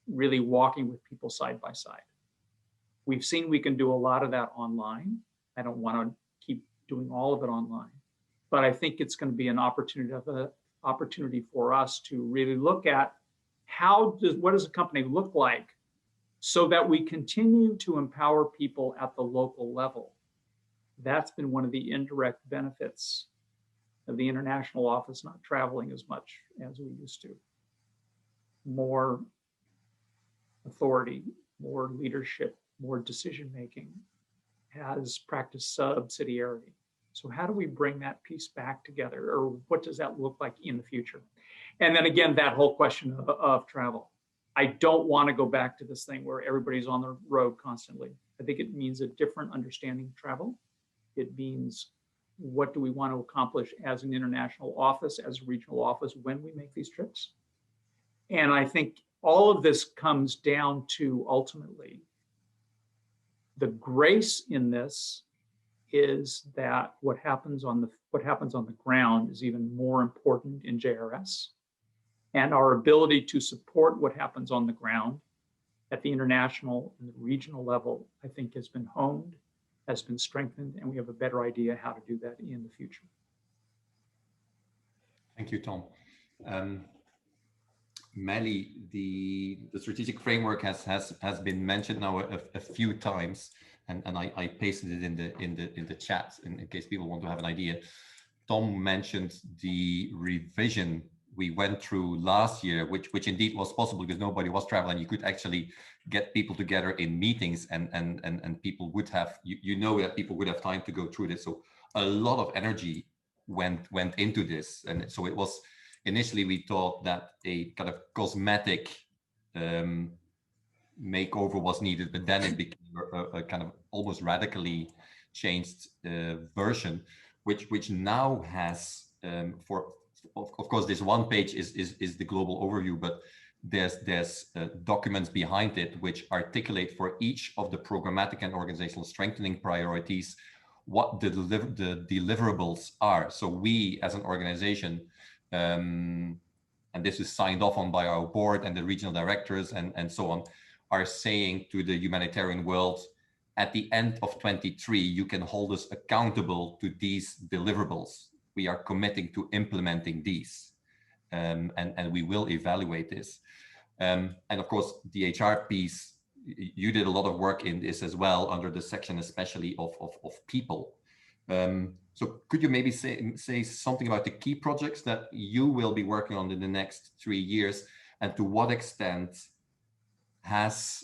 really walking with people side by side. We've seen we can do a lot of that online. I don't want to keep doing all of it online, but I think it's going to be an opportunity for us to really look at what does a company look like so that we continue to empower people at the local level. That's been one of the indirect benefits of the international office not traveling as much as we used to. More authority, more leadership, more decision-making has practiced subsidiarity. So how do we bring that piece back together, or what does that look like in the future? And then again, that whole question of travel. I don't want to go back to this thing where everybody's on the road constantly. I think it means a different understanding of travel. It means what do we want to accomplish as an international office, as a regional office when we make these trips? And I think all of this comes down to ultimately the grace in this is that what happens on the ground is even more important in JRS. And our ability to support what happens on the ground at the international and the regional level, I think has been honed, has been strengthened, and we have a better idea how to do that in the future. Thank you, Tom. Melly, the strategic framework has been mentioned now a few times, and I pasted it in the chat in case people want to have an idea. Tom mentioned the revision we went through last year, which indeed was possible because nobody was traveling. You could actually get people together in meetings, and people would have, you know, that people would have time to go through this. So a lot of energy went into this, and so it was initially we thought that a kind of cosmetic makeover was needed, but then it became a kind of almost radically changed version, which now has of course, this one page is the global overview, but there's documents behind it which articulate for each of the programmatic and organizational strengthening priorities what the deliverables are. So we as an organization, and this is signed off on by our board and the regional directors and so on, are saying to the humanitarian world, at the end of 23, you can hold us accountable to these deliverables. We are committing to implementing these, and we will evaluate this. And of course, the HR piece, you did a lot of work in this as well, under the section especially of people. So could you maybe say something about the key projects that you will be working on in the next 3 years, and to what extent has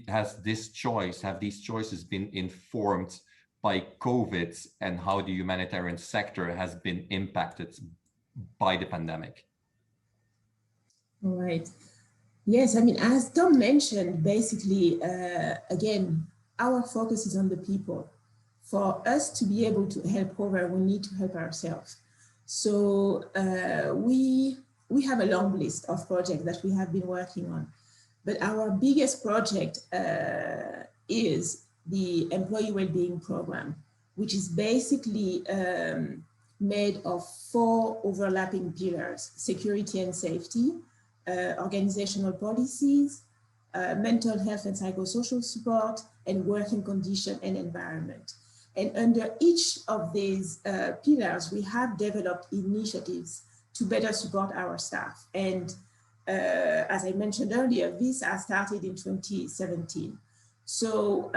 have these choices been informed by COVID, and how the humanitarian sector has been impacted by the pandemic? All right. Yes, I mean, as Tom mentioned, basically, again, our focus is on the people. For us to be able to help over, we need to help ourselves. So we have a long list of projects that we have been working on. But our biggest project is the Employee Wellbeing Program, which is basically made of 4 overlapping pillars: security and safety, organizational policies, mental health and psychosocial support, and working condition and environment. And under each of these pillars, we have developed initiatives to better support our staff. And as I mentioned earlier, this has started in 2017. So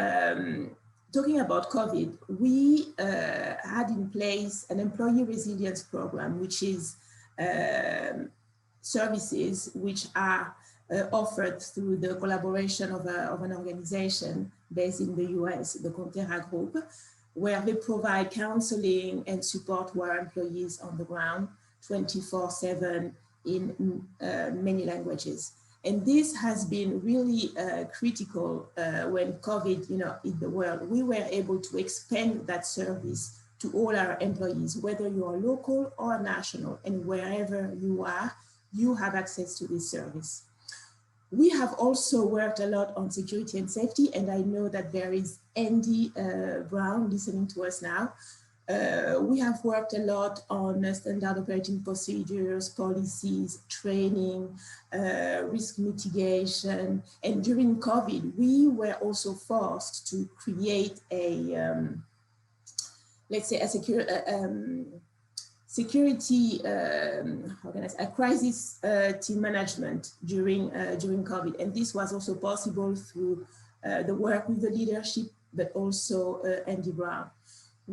talking about COVID, we had in place an employee resilience program, which is services which are offered through the collaboration of an organization based in the US, the Contera Group, where they provide counseling and support to our employees on the ground 24/7 in many languages. And this has been really critical when COVID, hit the world. We were able to expand that service to all our employees, whether you are local or national, and wherever you are, you have access to this service. We have also worked a lot on security and safety, and I know that there is Andy Brown listening to us now. We have worked a lot on standard operating procedures, policies, training, risk mitigation. And during COVID, we were also forced to create a, let's say, a security, a crisis team management during COVID. And this was also possible through the work with the leadership, but also Andy Brown.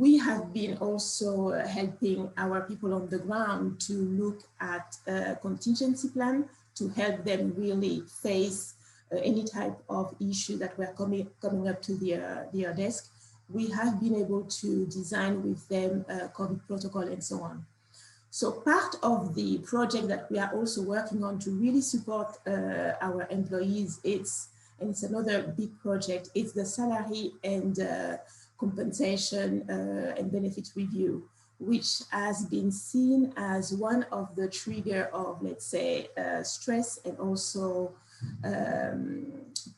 We have been also helping our people on the ground to look at a contingency plan to help them really face any type of issue that were coming up to their desk. We have been able to design with them a COVID protocol and so on. So part of the project that we are also working on to really support our employees, it's another big project, it's the salary and compensation and benefits review, which has been seen as one of the trigger of, let's say, stress and also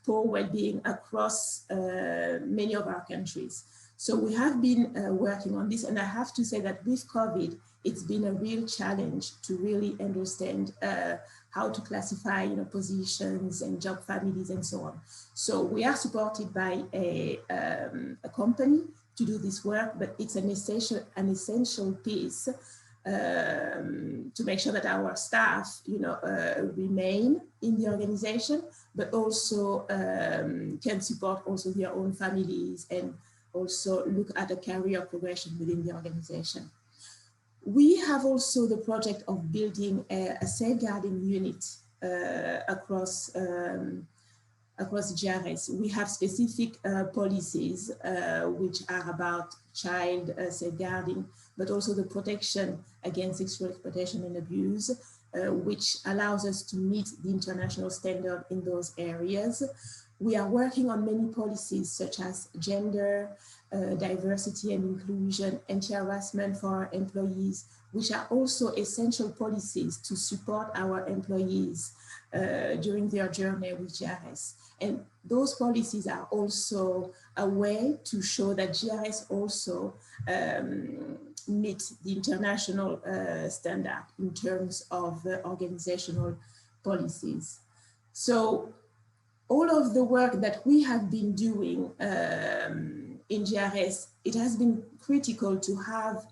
poor well-being across many of our countries. So we have been working on this, and I have to say that with COVID, it's been a real challenge to really understand how to classify, positions and job families and so on. So we are supported by a company to do this work, but it's an essential piece to make sure that our staff, remain in the organization, but also can support also their own families and also look at a career progression within the organization. We have also the project of building a safeguarding unit across GRS. We have specific policies which are about child safeguarding, but also the protection against sexual exploitation and abuse, which allows us to meet the international standard in those areas. We are working on many policies such as gender, diversity and inclusion, anti-harassment for our employees, which are also essential policies to support our employees during their journey with GRS. And those policies are also a way to show that GRS also meet the international standard in terms of organizational policies. So all of the work that we have been doing in GRS, it has been critical to have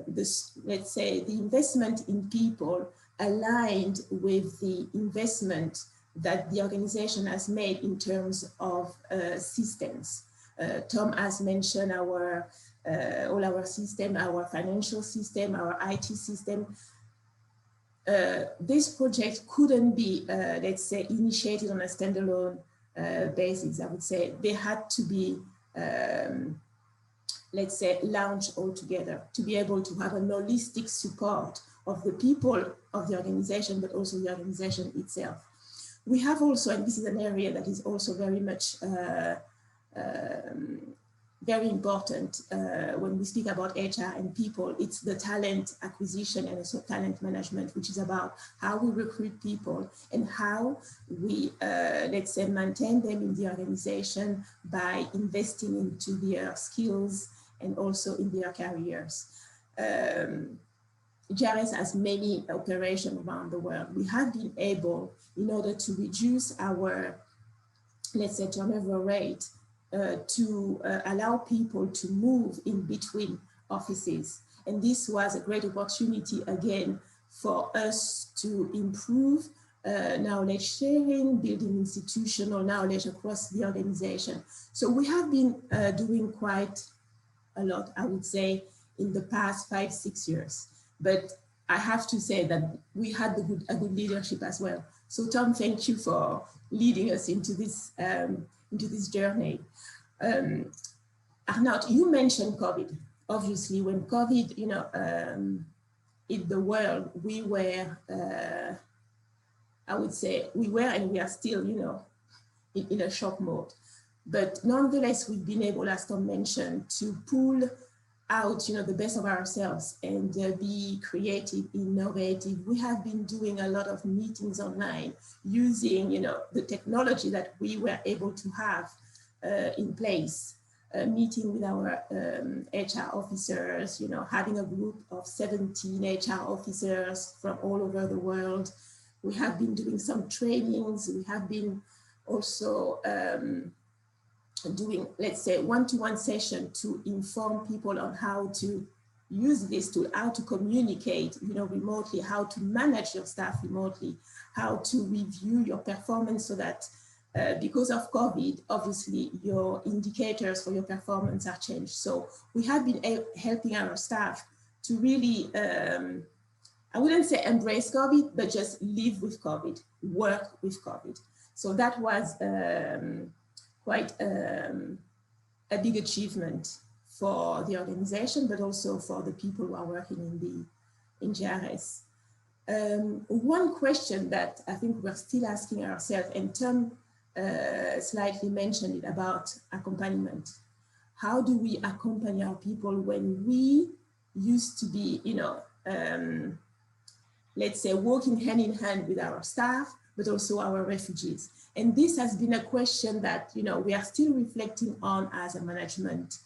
this, let's say, the investment in people aligned with the investment that the organization has made in terms of systems. Tom has mentioned all our system, our financial system, our IT system. This project couldn't be, let's say, initiated on a standalone basis, I would say, they had to be, let's say, launched all together to be able to have a holistic support of the people of the organization, but also the organization itself. We have also, and this is an area that is also very much very important when we speak about HR and people, it's the talent acquisition and also talent management, which is about how we recruit people and how we, let's say, maintain them in the organization by investing into their skills and also in their careers. JRS has many operations around the world. We have been able, in order to reduce our, let's say, turnover rate, to allow people to move in between offices. And this was a great opportunity, again, for us to improve knowledge sharing, building institutional knowledge across the organization. So we have been doing quite a lot, I would say, in the past 5-6 years. But I have to say that we had a good leadership as well. So Tom, thank you for leading us into this journey. Arnaud, you mentioned COVID. Obviously, when COVID, hit the world, we were, I would say, we were and we are still, in a shock mode. But nonetheless, we've been able, as Tom mentioned, to pull out, the best of ourselves and be creative, innovative. We have been doing a lot of meetings online using, the technology that we were able to have in place, meeting with our HR officers, having a group of 17 HR officers from all over the world. We have been doing some trainings. We have been also doing, let's say, one-to-one session to inform people on how to use this tool, how to communicate, remotely, how to manage your staff remotely, how to review your performance so that because of COVID, obviously your indicators for your performance are changed. So we have been helping our staff to really, I wouldn't say embrace COVID, but just live with COVID, work with COVID. So that was quite a big achievement for the organization, but also for the people who are working in JRS. One question that I think we're still asking ourselves, and Tom slightly mentioned it, about accompaniment. How do we accompany our people when we used to be, let's say, working hand in hand with our staff, but also our refugees? And this has been a question that, we are still reflecting on as a management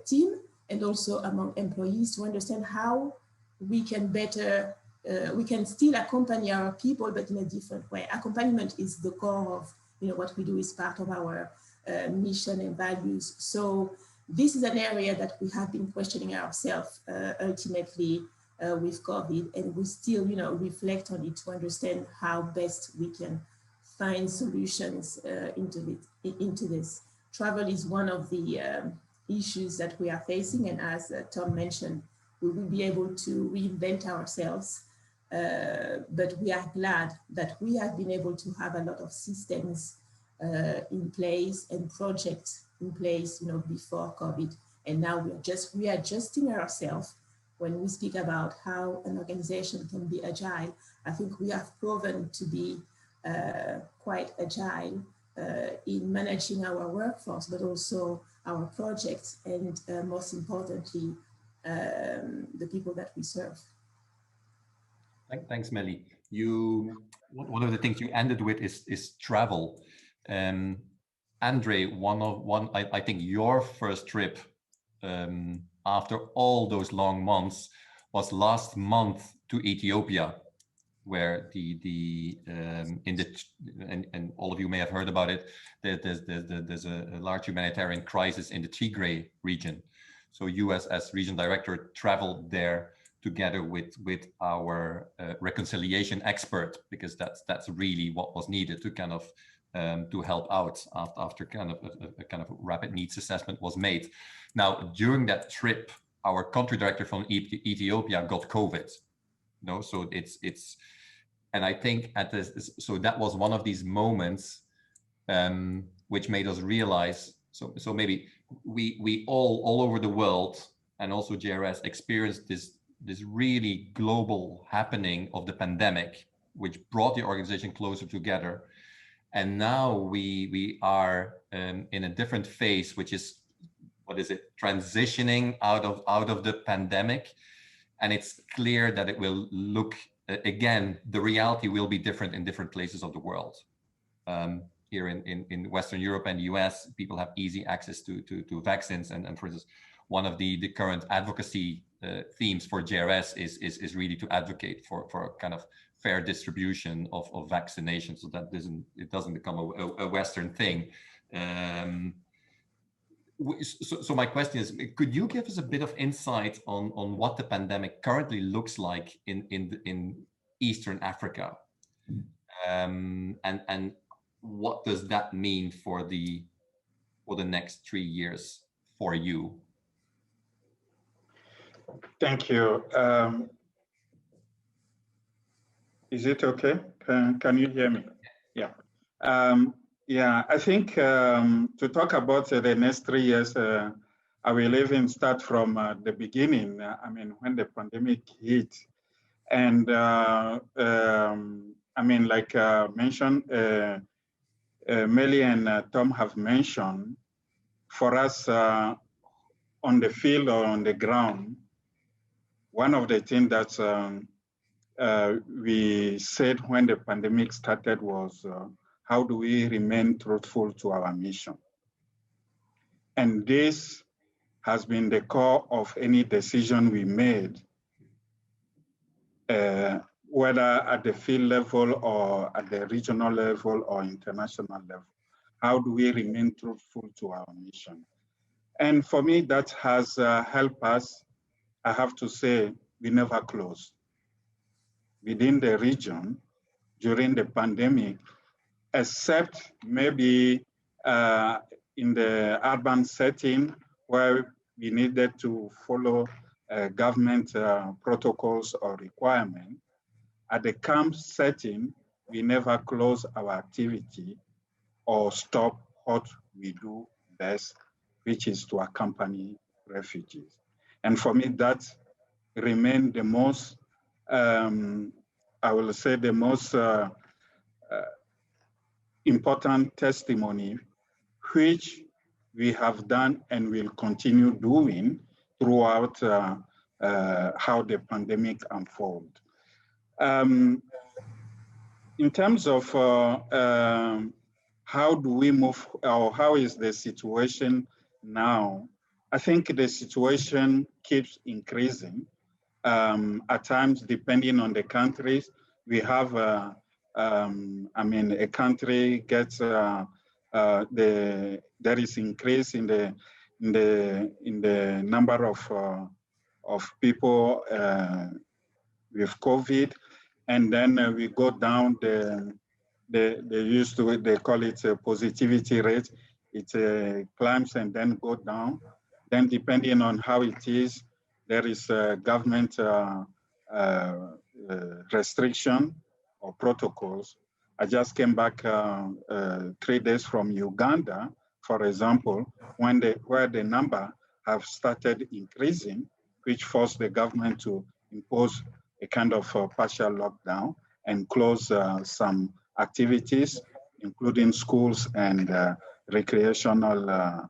team and also among employees to understand how we can better, we can still accompany our people, but in a different way. Accompaniment is the core of, what we do, is part of our mission and values. So this is an area that we have been questioning ourselves ultimately with COVID, and we still, reflect on it to understand how best we can find solutions into this. Travel is one of the issues that we are facing, and as Tom mentioned, we will be able to reinvent ourselves. But we are glad that we have been able to have a lot of systems in place and projects in place, before COVID. And now we are just readjusting ourselves. When we speak about how an organization can be agile, I think we have proven to be quite agile in managing our workforce, but also our projects, and most importantly, the people that we serve. Thanks, Melly. One of the things you ended with is travel. Andre, I think your first trip after all those long months was last month to Ethiopia, where and all of you may have heard about it, there's a large humanitarian crisis in the Tigray region. So you as region director traveled there together with our reconciliation expert, because that's really what was needed to kind of to help out after kind of a kind of rapid needs assessment was made. Now, during that trip, our country director from Ethiopia got COVID. So it's, and I think so that was one of these moments which made us realize, so maybe we all over the world, and also JRS, experienced this really global happening of the pandemic, which brought the organization closer together. And now we are in a different phase, which is, what is it, transitioning out of the pandemic. And it's clear that it will look, again, the reality will be different in different places of the world. Here in Western Europe and the US, people have easy access to vaccines. And for instance, one of the current advocacy themes for JRS is really to advocate for a kind of fair distribution of vaccinations, so that it doesn't become a Western thing. So my question is, could you give us a bit of insight on what the pandemic currently looks like in Eastern Africa, and what does that mean for the next 3 years for you? Thank you. Is it okay? Can you hear me? Yeah. Yeah, I think to talk about the next 3 years, I will even start from the beginning. I mean, when the pandemic hit, and I mean, like mentioned, Melly and Tom have mentioned, for us on the field or on the ground, one of the things that we said when the pandemic started was, how do we remain truthful to our mission? And this has been the core of any decision we made, whether at the field level or at the regional level or international level. How do we remain truthful to our mission? And for me, that has helped us. I have to say, we never closed. Within the region, during the pandemic, except maybe in the urban setting where we needed to follow government protocols or requirements. At the camp setting, we never close our activity or stop what we do best, which is to accompany refugees. And for me, that remained the most, I will say the most important testimony, which we have done and will continue doing throughout how the pandemic unfolds. In terms of how do we move, or how is the situation now, I think the situation keeps increasing. At times, depending on the countries, we have, I mean, a country gets, there is increase in the number of people with COVID, and then we go down they call it a positivity rate. It climbs and then go down. Then depending on how it is, there is a government restriction or protocols. I just came back 3 days from Uganda, for example, where the number have started increasing, which forced the government to impose a kind of partial lockdown and close some activities, including schools and recreational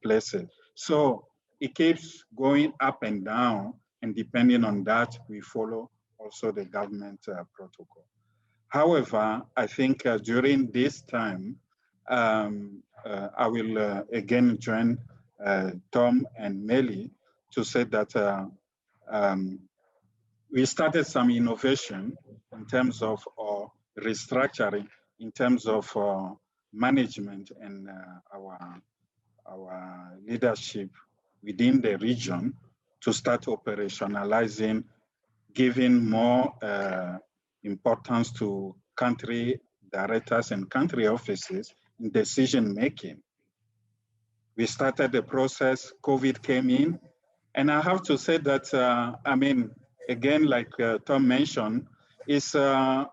places. So it keeps going up and down, and depending on that, we follow also the government protocol. However, I think during this time, I will again join Tom and Melly to say that we started some innovation in terms of restructuring, in terms of management and our leadership within the region to start operationalizing, giving more importance to country directors and country offices in decision making. We started the process, COVID came in, and I have to say that, I mean, again, like Tom mentioned, it's a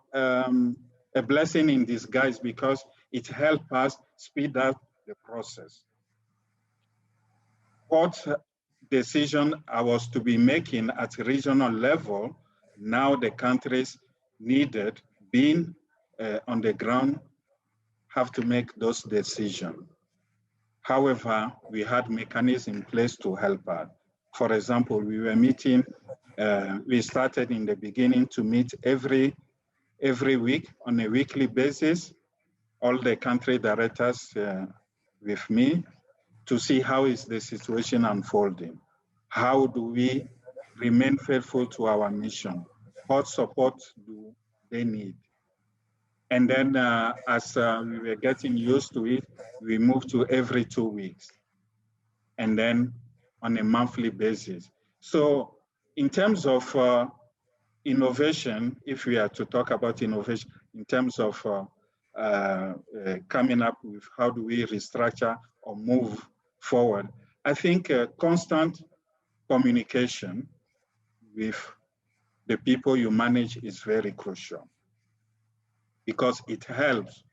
blessing in disguise because it helped us speed up the process. What decision I was to be making at regional level, now the countries needed, being on the ground, have to make those decisions. However, we had mechanisms in place to help us. For example, we were meeting, we started in the beginning to meet every week on a weekly basis, all the country directors with me, to see how is the situation unfolding. How do we remain faithful to our mission? What support do they need? And then as we were getting used to it, we moved to every 2 weeks, and then on a monthly basis. So in terms of innovation, if we are to talk about innovation in terms of coming up with how do we restructure or move forward, I think constant communication with the people you manage is very crucial, because it helps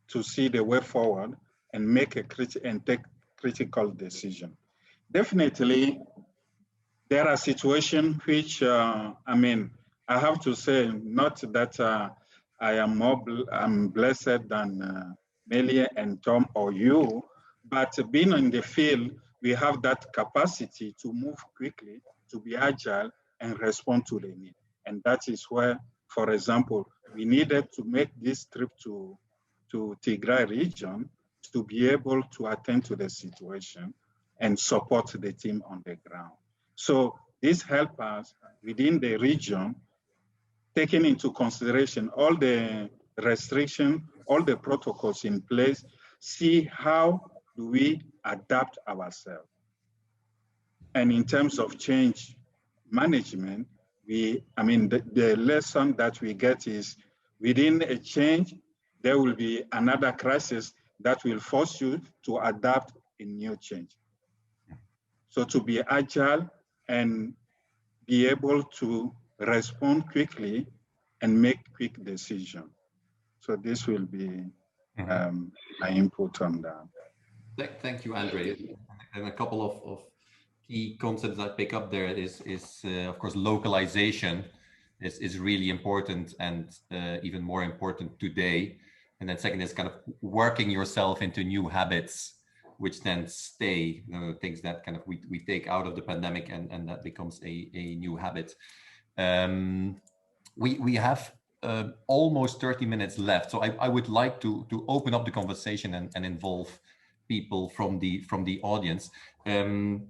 to see the way forward and make take critical decision. Definitely, there are situations which, I have to say, not that I'm blessed than Melia and Tom or you, but being in the field, we have that capacity to move quickly, to be agile and respond to the need. And that is where, for example, we needed to make this trip to Tigray region to be able to attend to the situation and support the team on the ground. So this helps us within the region, taking into consideration all the restrictions, all the protocols in place, see how do we adapt ourselves. And in terms of change management, the lesson that we get is within a change, there will be another crisis that will force you to adapt a new change. So to be agile and be able to respond quickly and make quick decisions. So this will be my input on that. Thank you, Andre. And a couple of key concepts I pick up there is of course, localization is really important, and even more important today. And then second is kind of working yourself into new habits, which then stay, things that kind of we take out of the pandemic and that becomes a new habit. We have almost 30 minutes left. So I would like to open up the conversation and involve people from the audience. And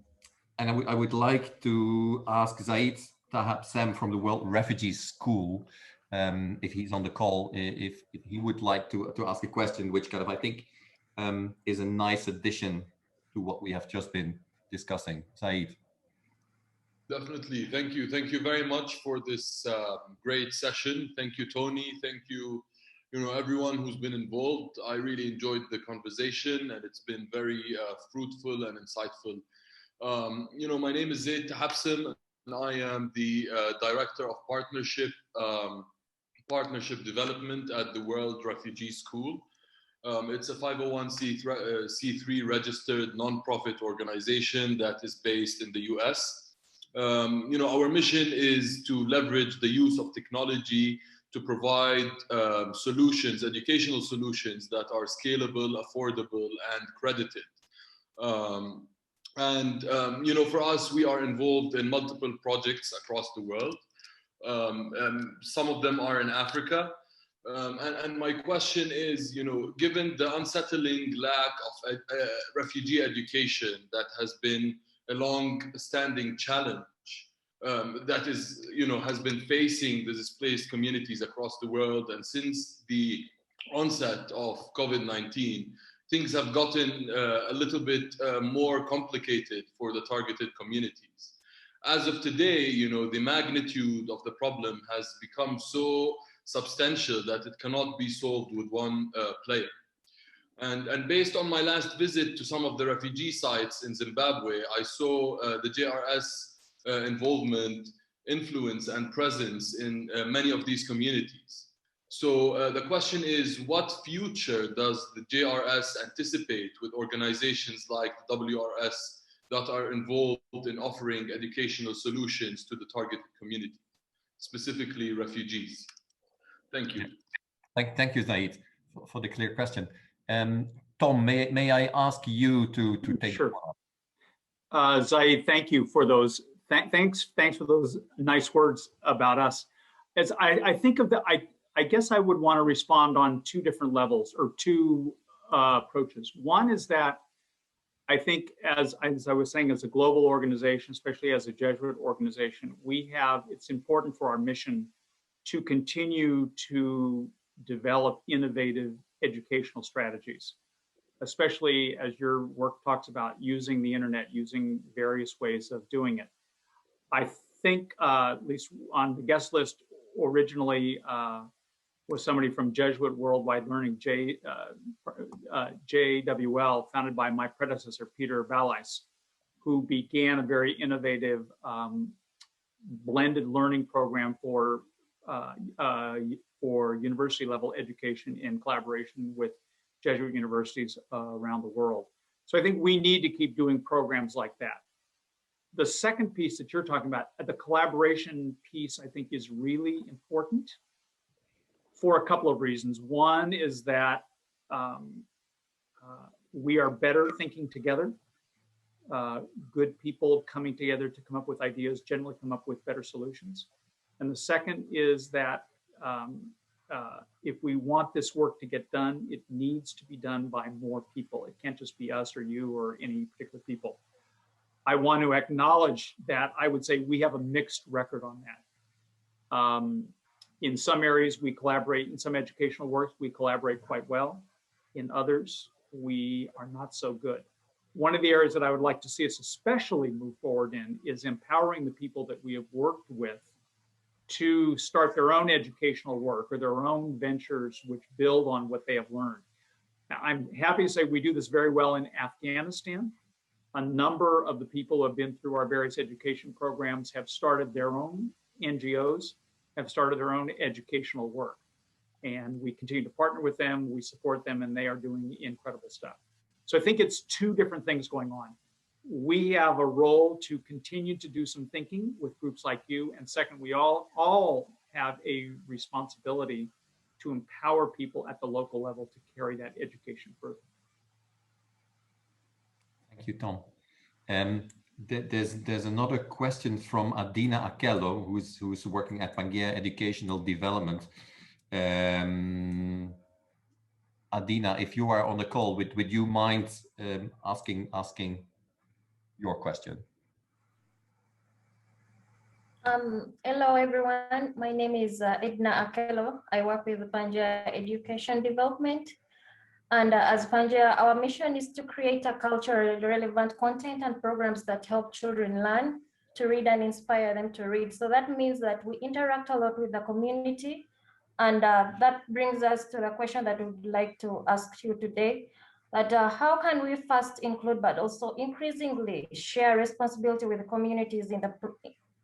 I would like to ask Zaid Tahab-Sem from the World Refugee School, if he's on the call, if he would like to ask a question, which kind of, I think, is a nice addition to what we have just been discussing. Zaid. Definitely. Thank you. Thank you very much for this great session. Thank you, Tony. Thank you, everyone who's been involved. I really enjoyed the conversation, and it's been very fruitful and insightful. My name is Zaid Tahab-Sem, and I am the Director of Partnership Development at the World Refugee School. It's a 501c3 registered nonprofit organization that is based in the US. Our mission is to leverage the use of technology to provide solutions, educational solutions that are scalable, affordable, and credited. For us, we are involved in multiple projects across the world. Some of them are in Africa. And my question is, given the unsettling lack of refugee education that has been a long-standing challenge that has been facing the displaced communities across the world, and since the onset of COVID-19, things have gotten a little bit more complicated for the targeted communities. As of today, the magnitude of the problem has become so substantial that it cannot be solved with one player. And based on my last visit to some of the refugee sites in Zimbabwe, I saw the JRS involvement, influence, and presence in many of these communities. So the question is, what future does the JRS anticipate with organizations like the WRS that are involved in offering educational solutions to the targeted community, specifically refugees? Thank you. Thank you, Zaid, for the clear question. Tom, may I ask you to take Sure. Zaid, thank you for those. Thanks for those nice words about us. As I think of I guess I would want to respond on two different levels or two approaches. One is that I think, as I was saying, as a global organization, especially as a Jesuit organization, it's important for our mission to continue to develop innovative educational strategies, especially as your work talks about using the internet, using various ways of doing it. I think, at least on the guest list originally, was somebody from Jesuit Worldwide Learning, JWL, founded by my predecessor, Peter Valais, who began a very innovative blended learning program for university level education in collaboration with Jesuit universities around the world. So I think we need to keep doing programs like that. The second piece that you're talking about, the collaboration piece, I think is really important for a couple of reasons. One is that we are better thinking together. Good people coming together to come up with ideas generally come up with better solutions. And the second is that if we want this work to get done, it needs to be done by more people. It can't just be us or you or any particular people. I want to acknowledge that I would say we have a mixed record on that. In some areas, we collaborate. In some educational works, we collaborate quite well. In others, we are not so good. One of the areas that I would like to see us especially move forward in is empowering the people that we have worked with to start their own educational work or their own ventures which build on what they have learned. Now, I'm happy to say we do this very well in Afghanistan. A number of the people who have been through our various education programs have started their own NGOs, have started their own educational work. And we continue to partner with them, we support them, and they are doing incredible stuff. So I think it's two different things going on. We have a role to continue to do some thinking with groups like you. And second, we all have a responsibility to empower people at the local level to carry that education further. Thank you, Tom. There's another question from Adina Akello, who's working at Pangea Educational Development. Adina, if you are on the call, would you mind asking your question? Hello, everyone. My name is Edna Akello. I work with Pangea Education Development. And as Pangea, our mission is to create a culturally relevant content and programs that help children learn to read and inspire them to read. So that means that we interact a lot with the community. And that brings us to the question that we'd like to ask you today. That how can we first include, but also increasingly share responsibility with the communities in the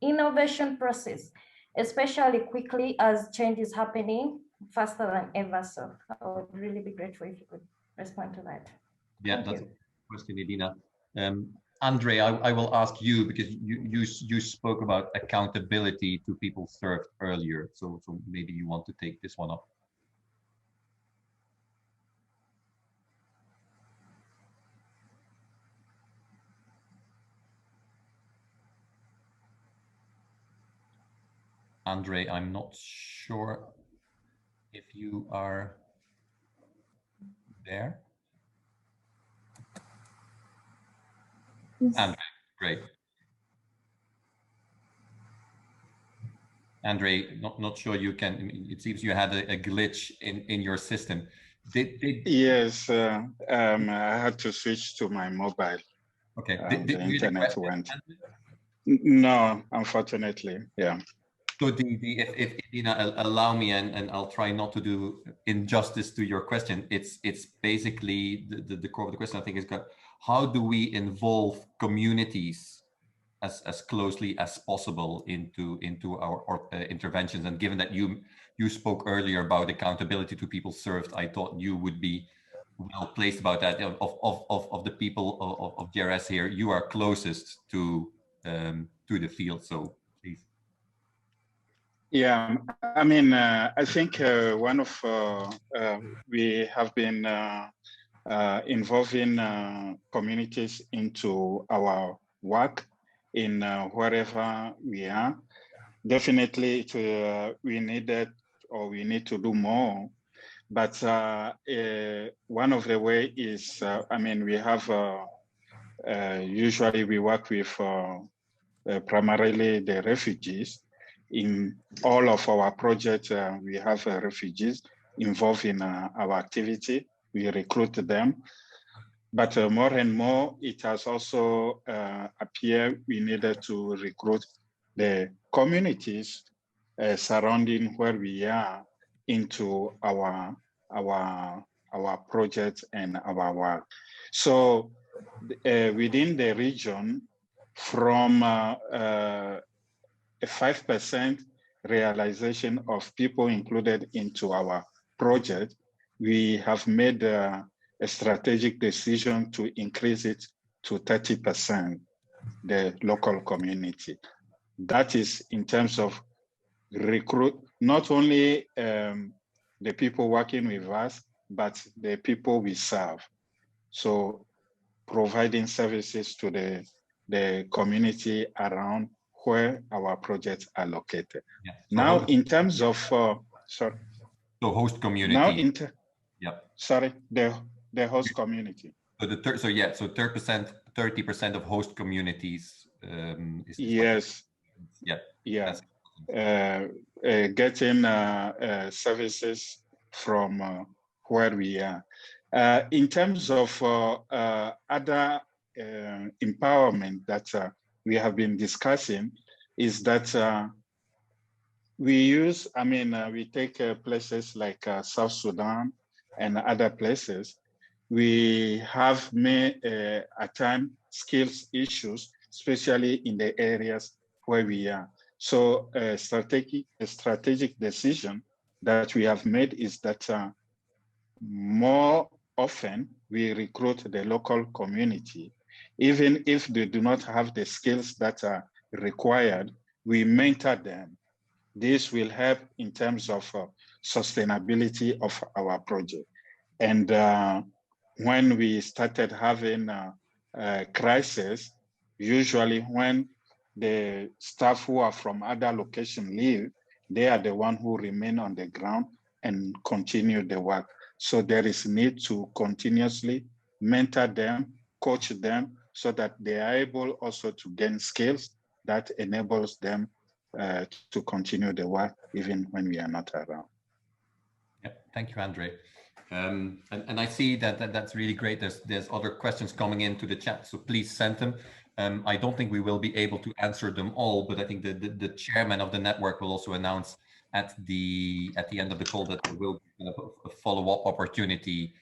innovation process, especially quickly as change is happening faster than ever. So I would really be grateful if you could respond to that. Yeah, that's a question, Edina. Andre, I will ask you because you spoke about accountability to people served earlier. So maybe you want to take this one up. Andre, I'm not sure if you are there. Andre, great. Andre, not sure you can. It seems you had a glitch in your system. Yes, I had to switch to my mobile. Okay. The internet went. No, unfortunately, yeah. So if Edina allow me, and I'll try not to do injustice to your question, it's basically the core of the question I think is how do we involve communities as closely as possible into our interventions? And given that you you spoke earlier about accountability to people served. I thought you would be well placed about that. Of the people of JRS here, you are closest to the field. So please. Yeah, I mean, I think one of we have been involving communities into our work in wherever we are. Definitely, we needed or we need to do more. But one of the way is, I mean, we have usually we work with primarily the refugees. In all of our projects, we have refugees involved in our activity. We recruit them. But more and more, it has also appeared we needed to recruit the communities surrounding where we are into our projects and our work. So within the region, from a 5% realization of people included into our project, we have made a strategic decision to increase it to 30%, the local community. That is in terms of recruit, not only the people working with us, but the people we serve. So providing services to the community around where our projects are located. Yeah. So now, in terms of, sorry. So host community. Now, sorry, the host community. So the 30% of host communities. Yes. Yeah. Yeah. Getting services from where we are. In terms of other empowerment that we have been discussing, is that we use, I mean, we take places like South Sudan and other places. We have at times skills issues, especially in the areas where we are. So a strategic decision that we have made is that more often we recruit the local community. Even if they do not have the skills that are required, we mentor them. This will help in terms of sustainability of our project. And when we started having a crisis, usually when the staff who are from other locations leave, they are the ones who remain on the ground and continue the work. So there is need to continuously mentor them, coach them, so that they are able also to gain skills that enables them to continue the work even when we are not around. Yeah, thank you, Andre. And I see that's really great. There's other questions coming into the chat, so please send them. I don't think we will be able to answer them all, but I think the chairman of the network will also announce at the end of the call that there will be a follow-up opportunity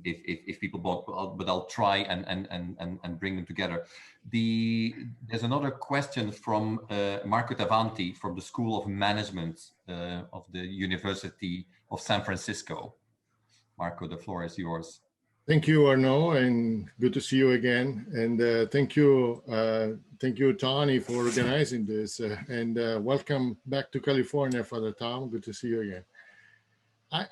if people want, but I'll try and bring them together. There's another question from Marco Tavanti from the School of Management of the University of San Francisco. Marco, the floor is yours. Thank you, Arnaud, and good to see you again. And thank you, Tony, for organizing this. And welcome back to California, Father Tom. Good to see you again.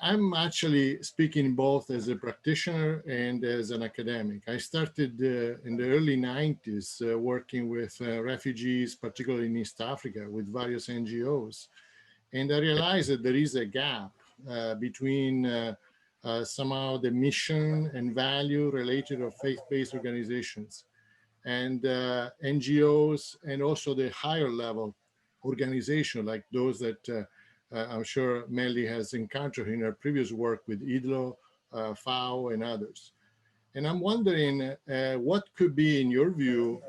I'm actually speaking both as a practitioner and as an academic. I started in the early 90s working with refugees, particularly in East Africa, with various NGOs. And I realized that there is a gap between somehow the mission and value related to faith-based organizations and NGOs, and also the higher level organization like those that I'm sure Melly has encountered in her previous work with IDLO, FAO, and others. And I'm wondering what could be, in your view,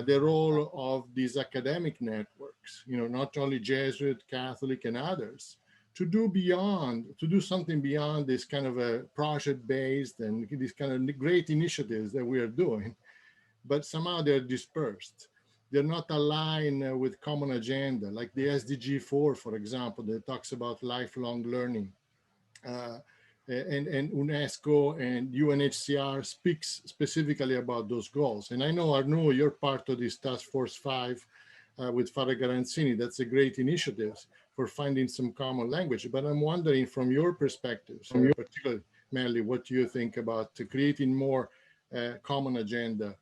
the role of these academic networks, not only Jesuit, Catholic, and others, to do something beyond this kind of a project-based and these kind of great initiatives that we are doing, but somehow they're dispersed. they're not aligned with common agenda, like the SDG 4, for example, that talks about lifelong learning. And UNESCO and UNHCR speaks specifically about those goals. And I know, Arnaud, you're part of this Task Force 5 with Father Garanzini. That's a great initiative for finding some common language. But I'm wondering, from your perspective, so particularly, Melly, what do you think about creating more common agenda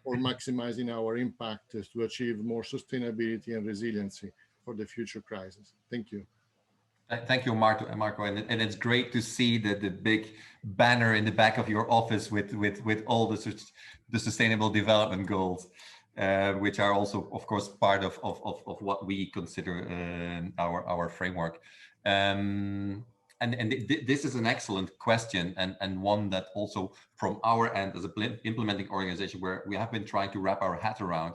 for maximizing our impact to achieve more sustainability and resiliency for the future crisis? Thank you. Thank you, Marco. And it's great to see the big banner in the back of your office with all the sustainable development goals, which are also, of course, part of what we consider our framework. And this is an excellent question, and one that also from our end as a implementing organization, where we have been trying to wrap our head around.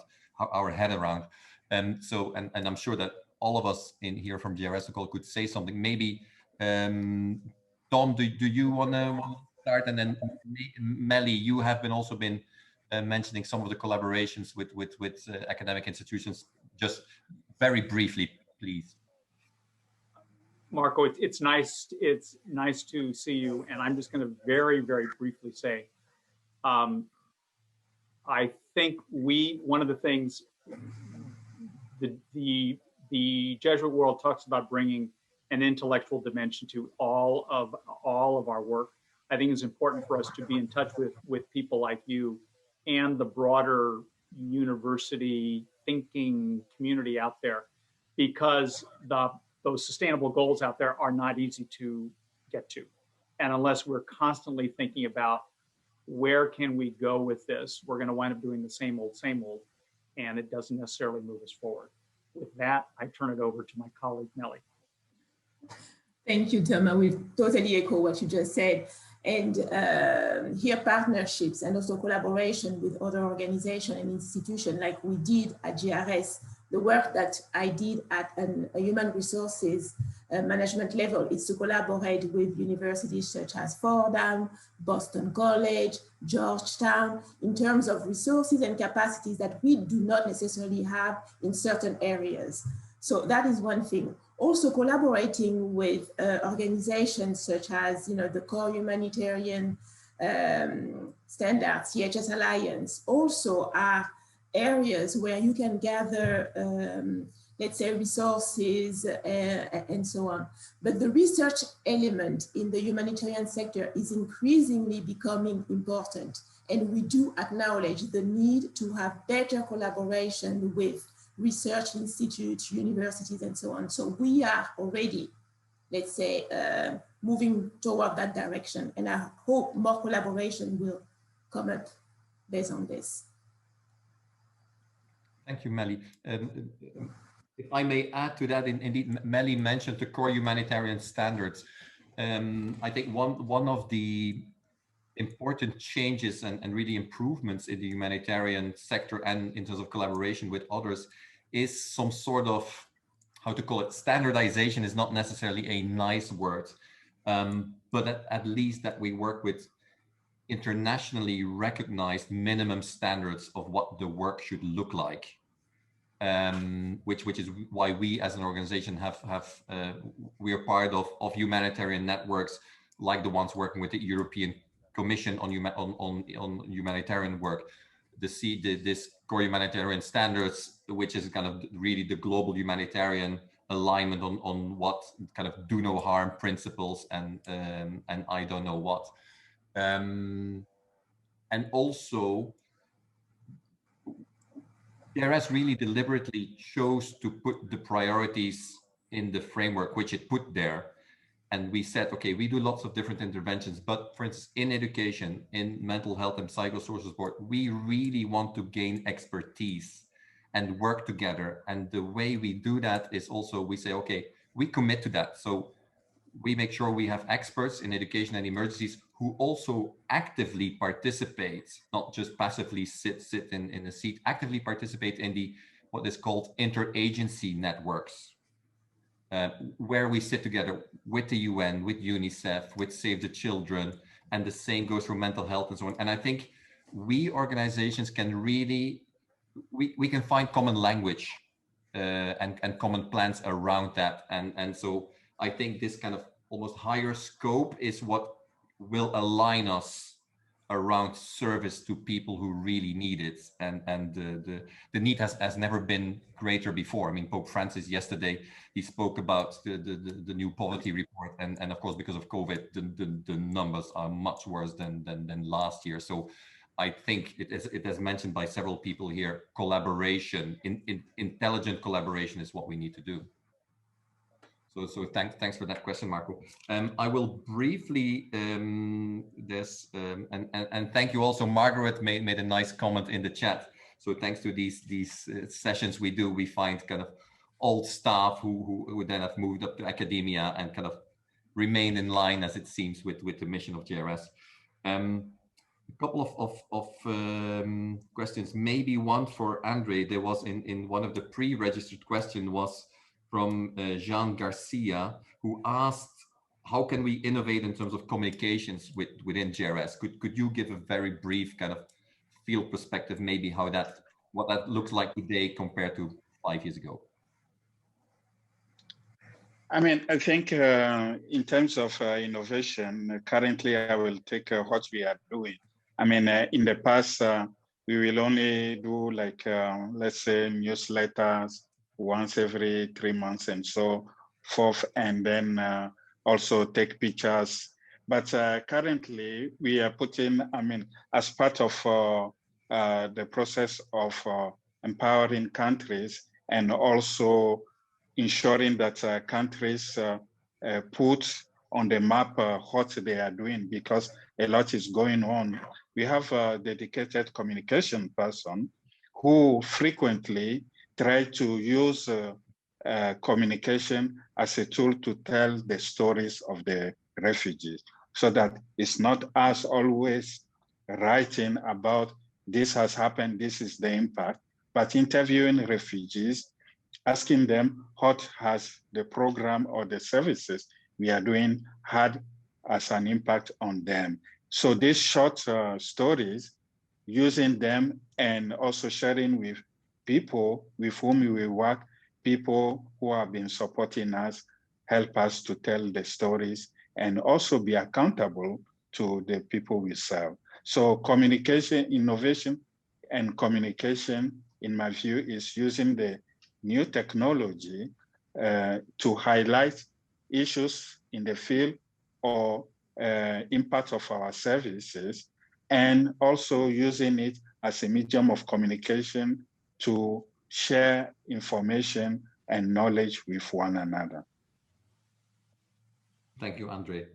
And I'm sure that all of us in here from GRS could say something. Maybe Tom, do you want to start? And then Melly, you have also been mentioning some of the collaborations with academic institutions. Just very briefly, please. Marco, it's nice to see you. And I'm just going to very, very briefly say, I think one of the things the Jesuit world talks about bringing an intellectual dimension to all of our work. I think it's important for us to be in touch with people like you and the broader university thinking community out there, because those sustainable goals out there are not easy to get to. And unless we're constantly thinking about where can we go with this, we're going to wind up doing the same old, and it doesn't necessarily move us forward. With that, I turn it over to my colleague, Melly. Thank you, Tom. We totally echo what you just said. And here partnerships and also collaboration with other organizations and institutions like we did at GRS, the work that I did at a human resources management level is to collaborate with universities such as Fordham, Boston College, Georgetown, in terms of resources and capacities that we do not necessarily have in certain areas. So that is one thing. Also collaborating with organizations such as, the core humanitarian standards, CHS Alliance, also are areas where you can gather, let's say, resources and so on. But the research element in the humanitarian sector is increasingly becoming important. And we do acknowledge the need to have better collaboration with research institutes, universities, and so on. So we are already, let's say, moving toward that direction. And I hope more collaboration will come up based on this. Thank you, Melly. If I may add to that, indeed, Melly mentioned the core humanitarian standards. I think one of the important changes and really improvements in the humanitarian sector and in terms of collaboration with others is some sort of, how to call it, standardization is not necessarily a nice word, but at least that we work with internationally recognized minimum standards of what the work should look like, which is why we as an organization we are part of humanitarian networks like the ones working with the European Commission on humanitarian work, this core humanitarian standards, which is kind of really the global humanitarian alignment on what kind of do no harm principles and I don't know what. And also, DRS really deliberately chose to put the priorities in the framework, which it put there. And we said, okay, we do lots of different interventions, but for instance, in education, in mental health and psychosocial support, we really want to gain expertise and work together. And the way we do that is also, we say, okay, we commit to that. So we make sure we have experts in education and emergencies who also actively participate, not just passively sit in a seat, actively participate in what is called interagency networks. Where we sit together with the UN, with UNICEF, with Save the Children, and the same goes for mental health and so on. And I think we organizations can really we can find common language and common plans around that. And so I think this kind of almost higher scope is what will align us around service to people who really need it. And the need has never been greater before. I mean, Pope Francis yesterday, he spoke about the new poverty report. And of course, because of COVID, the numbers are much worse than last year. So I think it has mentioned by several people here, collaboration, intelligent collaboration is what we need to do. So thanks for that question, Marco. I will briefly and thank you also. Margaret made a nice comment in the chat. So thanks to these sessions we do, we find kind of old staff who then have moved up to academia and kind of remain in line, as it seems, with the mission of JRS. A couple of questions, maybe one for Andre. There was in one of the pre-registered questions was from Jean Garcia, who asked, how can we innovate in terms of communications within JRS? Could you give a very brief kind of field perspective, maybe what that looks like today compared to 5 years ago? I mean, I think in terms of innovation, currently I will take what we are doing. I mean, in the past, we will only do like, let's say, newsletters once every 3 months and so forth, and then also take pictures. But currently, we are putting, I mean, as part of the process of empowering countries and also ensuring that countries put on the map what they are doing, because a lot is going on. We have a dedicated communication person who frequently try to use communication as a tool to tell the stories of the refugees, so that it's not us always writing about this has happened, this is the impact, but interviewing refugees, asking them what has the program or the services we are doing had as an impact on them. So these short stories, using them and also sharing with people with whom we work, people who have been supporting us, help us to tell the stories and also be accountable to the people we serve. So communication, innovation and communication, in my view, is using the new technology to highlight issues in the field or impact of our services, and also using it as a medium of communication to share information and knowledge with one another. Thank you, Andre.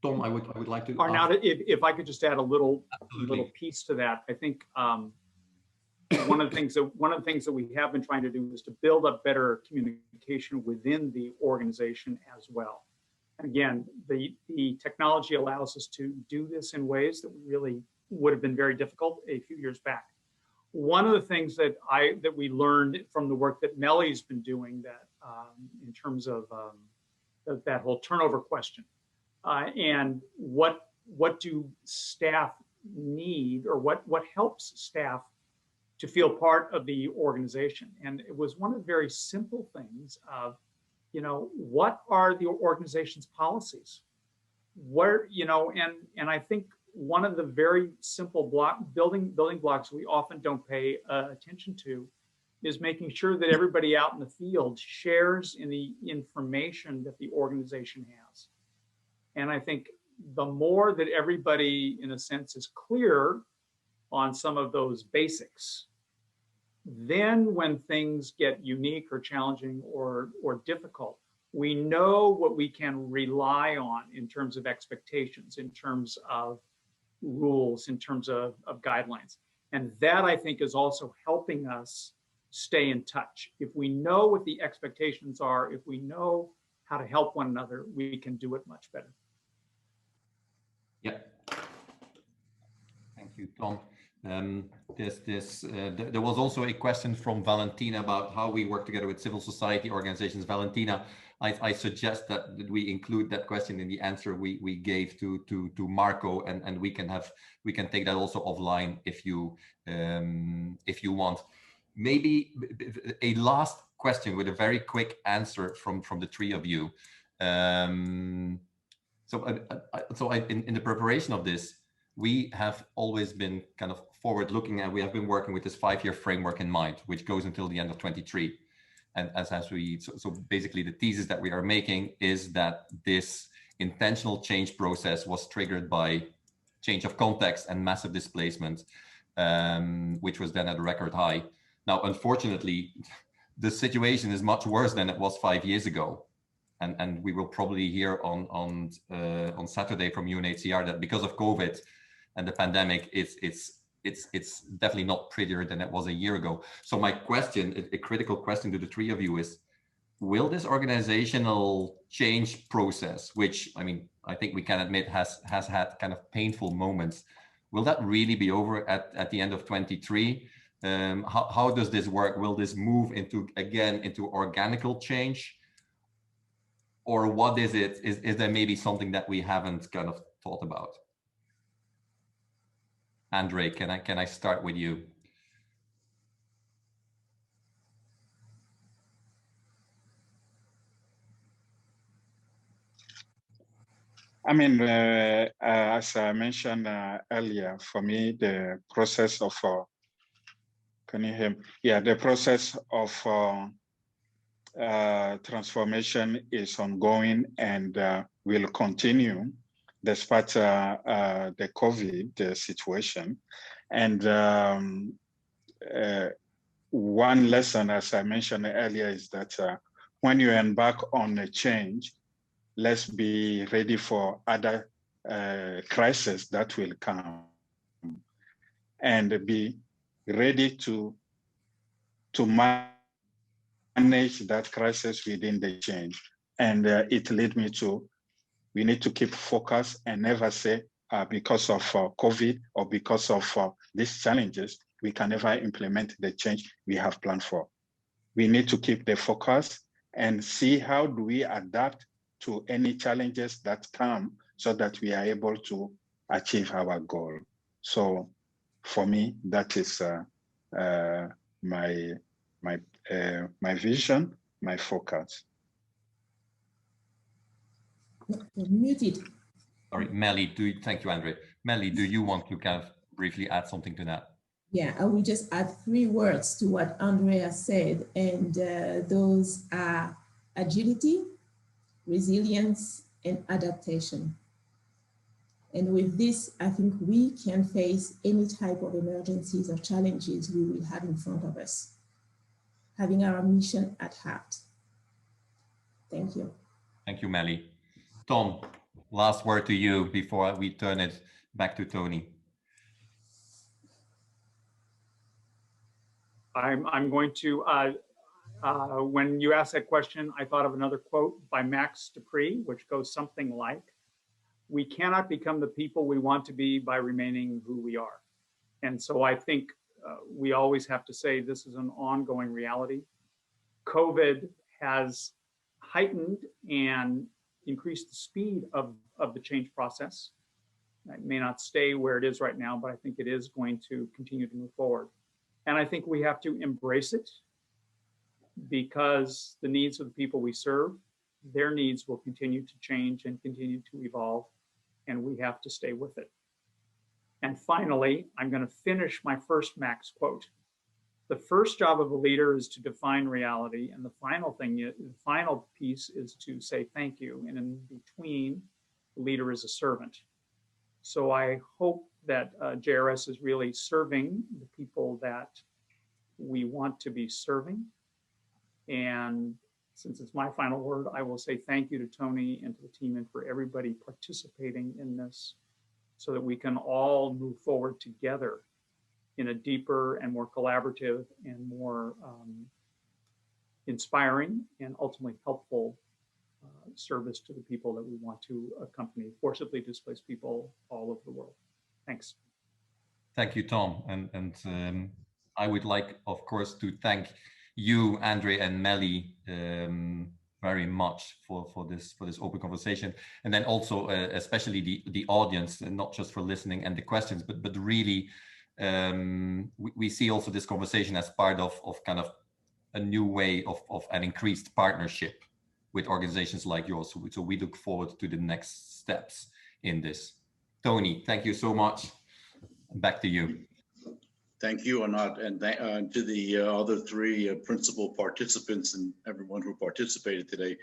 Tom, I would like to. Arnaud, if I could just add a little piece to that, I think one of the things that we have been trying to do is to build up better communication within the organization as well. Again, the technology allows us to do this in ways that really would have been very difficult a few years back. One of the things that we learned from the work that Melly's been doing, that in terms of that whole turnover question, and what do staff need, or what helps staff to feel part of the organization. And it was one of the very simple things of, what are the organization's policies? Where, and I think one of the very simple building blocks we often don't pay attention to is making sure that everybody out in the field shares in the information that the organization has. And I think the more that everybody, in a sense, is clear on some of those basics, then when things get unique or challenging or difficult, we know what we can rely on in terms of expectations, in terms of rules, in terms of guidelines. And that, I think, is also helping us stay in touch. If we know what the expectations are, if we know how to help one another, we can do it much better. Yeah. Thank you, Tom. There was also a question from Valentina about how we work together with civil society organizations. Valentina, I suggest that we include that question in the answer we gave to Marco, and we can take that also offline if you want. Maybe a last question with a very quick answer from the three of you. In the preparation of this, we have always been kind of forward-looking, and we have been working with this 5-year framework in mind, which goes until the end of 23. And so basically the thesis that we are making is that this intentional change process was triggered by change of context and massive displacement, which was then at a record high. Now, unfortunately, the situation is much worse than it was 5 years ago. And we will probably hear on Saturday from UNHCR that because of COVID and the pandemic, it's definitely not prettier than it was a year ago. So my question, a critical question to the three of you is, will this organizational change process, which I think we can admit has had kind of painful moments, will that really be over at the end of 23? How does this work? Will this move into organical change? Or what is it? Is there maybe something that we haven't kind of thought about? Andre, can I start with you? As I mentioned earlier, for me, the process of can you hear me? Yeah, the process of transformation is ongoing and will continue despite the COVID situation. And one lesson, as I mentioned earlier, is that when you embark on a change, let's be ready for other crises that will come, and be ready to manage that crisis within the change. And it led me to, we need to keep focus and never say because of COVID or because of these challenges, we can never implement the change we have planned for. We need to keep the focus and see how do we adapt to any challenges that come so that we are able to achieve our goal. So for me, that is my vision, my focus. Muted. Sorry, Melly, thank you, Andre. Melly, do you want to kind of briefly add something to that? Yeah, I will just add 3 words to what Andrea said, and those are agility, resilience, and adaptation. And with this, I think we can face any type of emergencies or challenges we will have in front of us, having our mission at heart. Thank you. Thank you, Melly. Tom, last word to you before we turn it back to Tony. I'm going to, when you asked that question, I thought of another quote by Max Dupree, which goes something like, "We cannot become the people we want to be by remaining who we are." And so I think we always have to say this is an ongoing reality. COVID has heightened and increased the speed of the change process. It may not stay where it is right now, but I think it is going to continue to move forward. And I think we have to embrace it, because the needs of the people we serve, their needs will continue to change and continue to evolve, and we have to stay with it. And finally, I'm going to finish my first Max quote. The first job of a leader is to define reality, and the final piece is to say thank you. And in between, the leader is a servant. So I hope that JRS is really serving the people that we want to be serving. And since it's my final word, I will say thank you to Tony and to the team and for everybody participating in this, so that we can all move forward together in a deeper and more collaborative and more inspiring and ultimately helpful service to the people that we want to accompany, forcibly displaced people all over the world. Thanks. Thank you, Tom. And I would like, of course, to thank you, Andre and Melly, very much for this open conversation, and then also especially the audience, and not just for listening and the questions, but really we see also this conversation as part of kind of a new way of an increased partnership with organizations like yours. So we look forward to the next steps in this. Tony, thank you so much. Back to you. Thank you, Anat, and to the other three principal participants and everyone who participated today.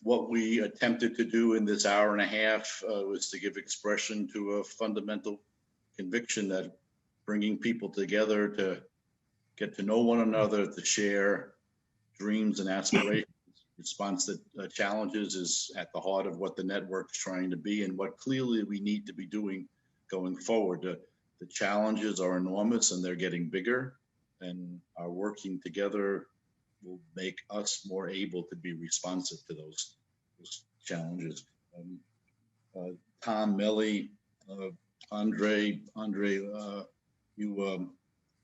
What we attempted to do in this hour and a half was to give expression to a fundamental conviction that bringing people together to get to know one another, to share dreams and aspirations, response to challenges is at the heart of what the network's trying to be and what clearly we need to be doing going forward. The challenges are enormous and they're getting bigger, and our working together will make us more able to be responsive to those challenges. Tom, Melly, Andre, you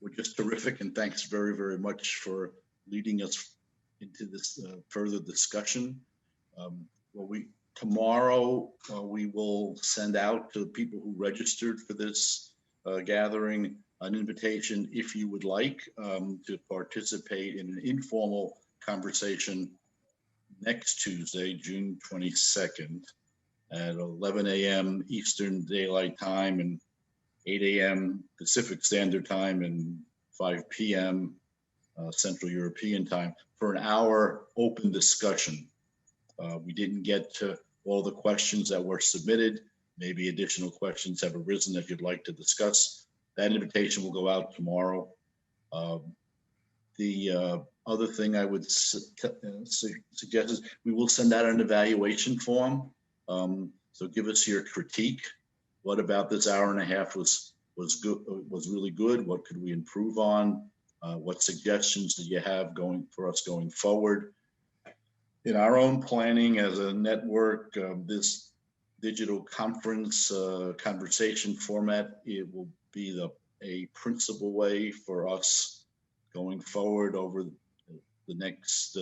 were just terrific, and thanks very, very much for leading us into this further discussion. Tomorrow we will send out to the people who registered for this gathering an invitation, if you would like, to participate in an informal conversation next Tuesday, June 22nd at 11 a.m. Eastern Daylight Time and 8 a.m. Pacific Standard Time and 5 p.m. Central European Time for an hour open discussion. We didn't get to all the questions that were submitted. Maybe additional questions have arisen that you'd like to discuss. That invitation will go out tomorrow. The other thing I would suggest is we will send out an evaluation form. So give us your critique. What about this hour and a half was really good? What could we improve on? What suggestions do you have for us going forward? In our own planning as a network, this digital conference conversation format, it will be a principal way for us going forward over the next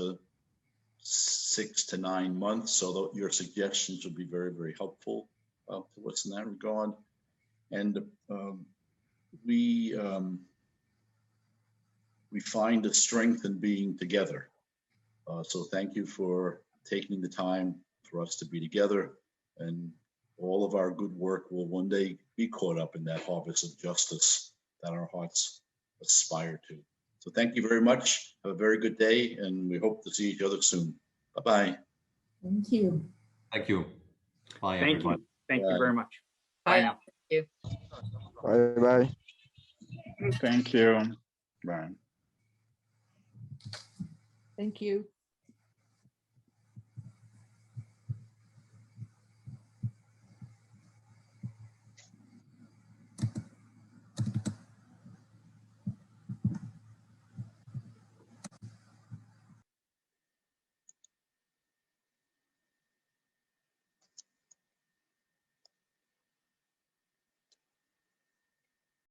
6 to 9 months. So your suggestions will be very, very helpful to us in that regard. And we find a strength in being together. So thank you for taking the time for us to be together, and all of our good work will one day be caught up in that harvest of justice that our hearts aspire to. So thank you very much. Have a very good day, and we hope to see each other soon. Bye-bye. Thank you. Thank you. Bye, Thank everyone. you. Thank you very much. Bye. Bye now. Bye-bye. Thank you. Bye. Thank you.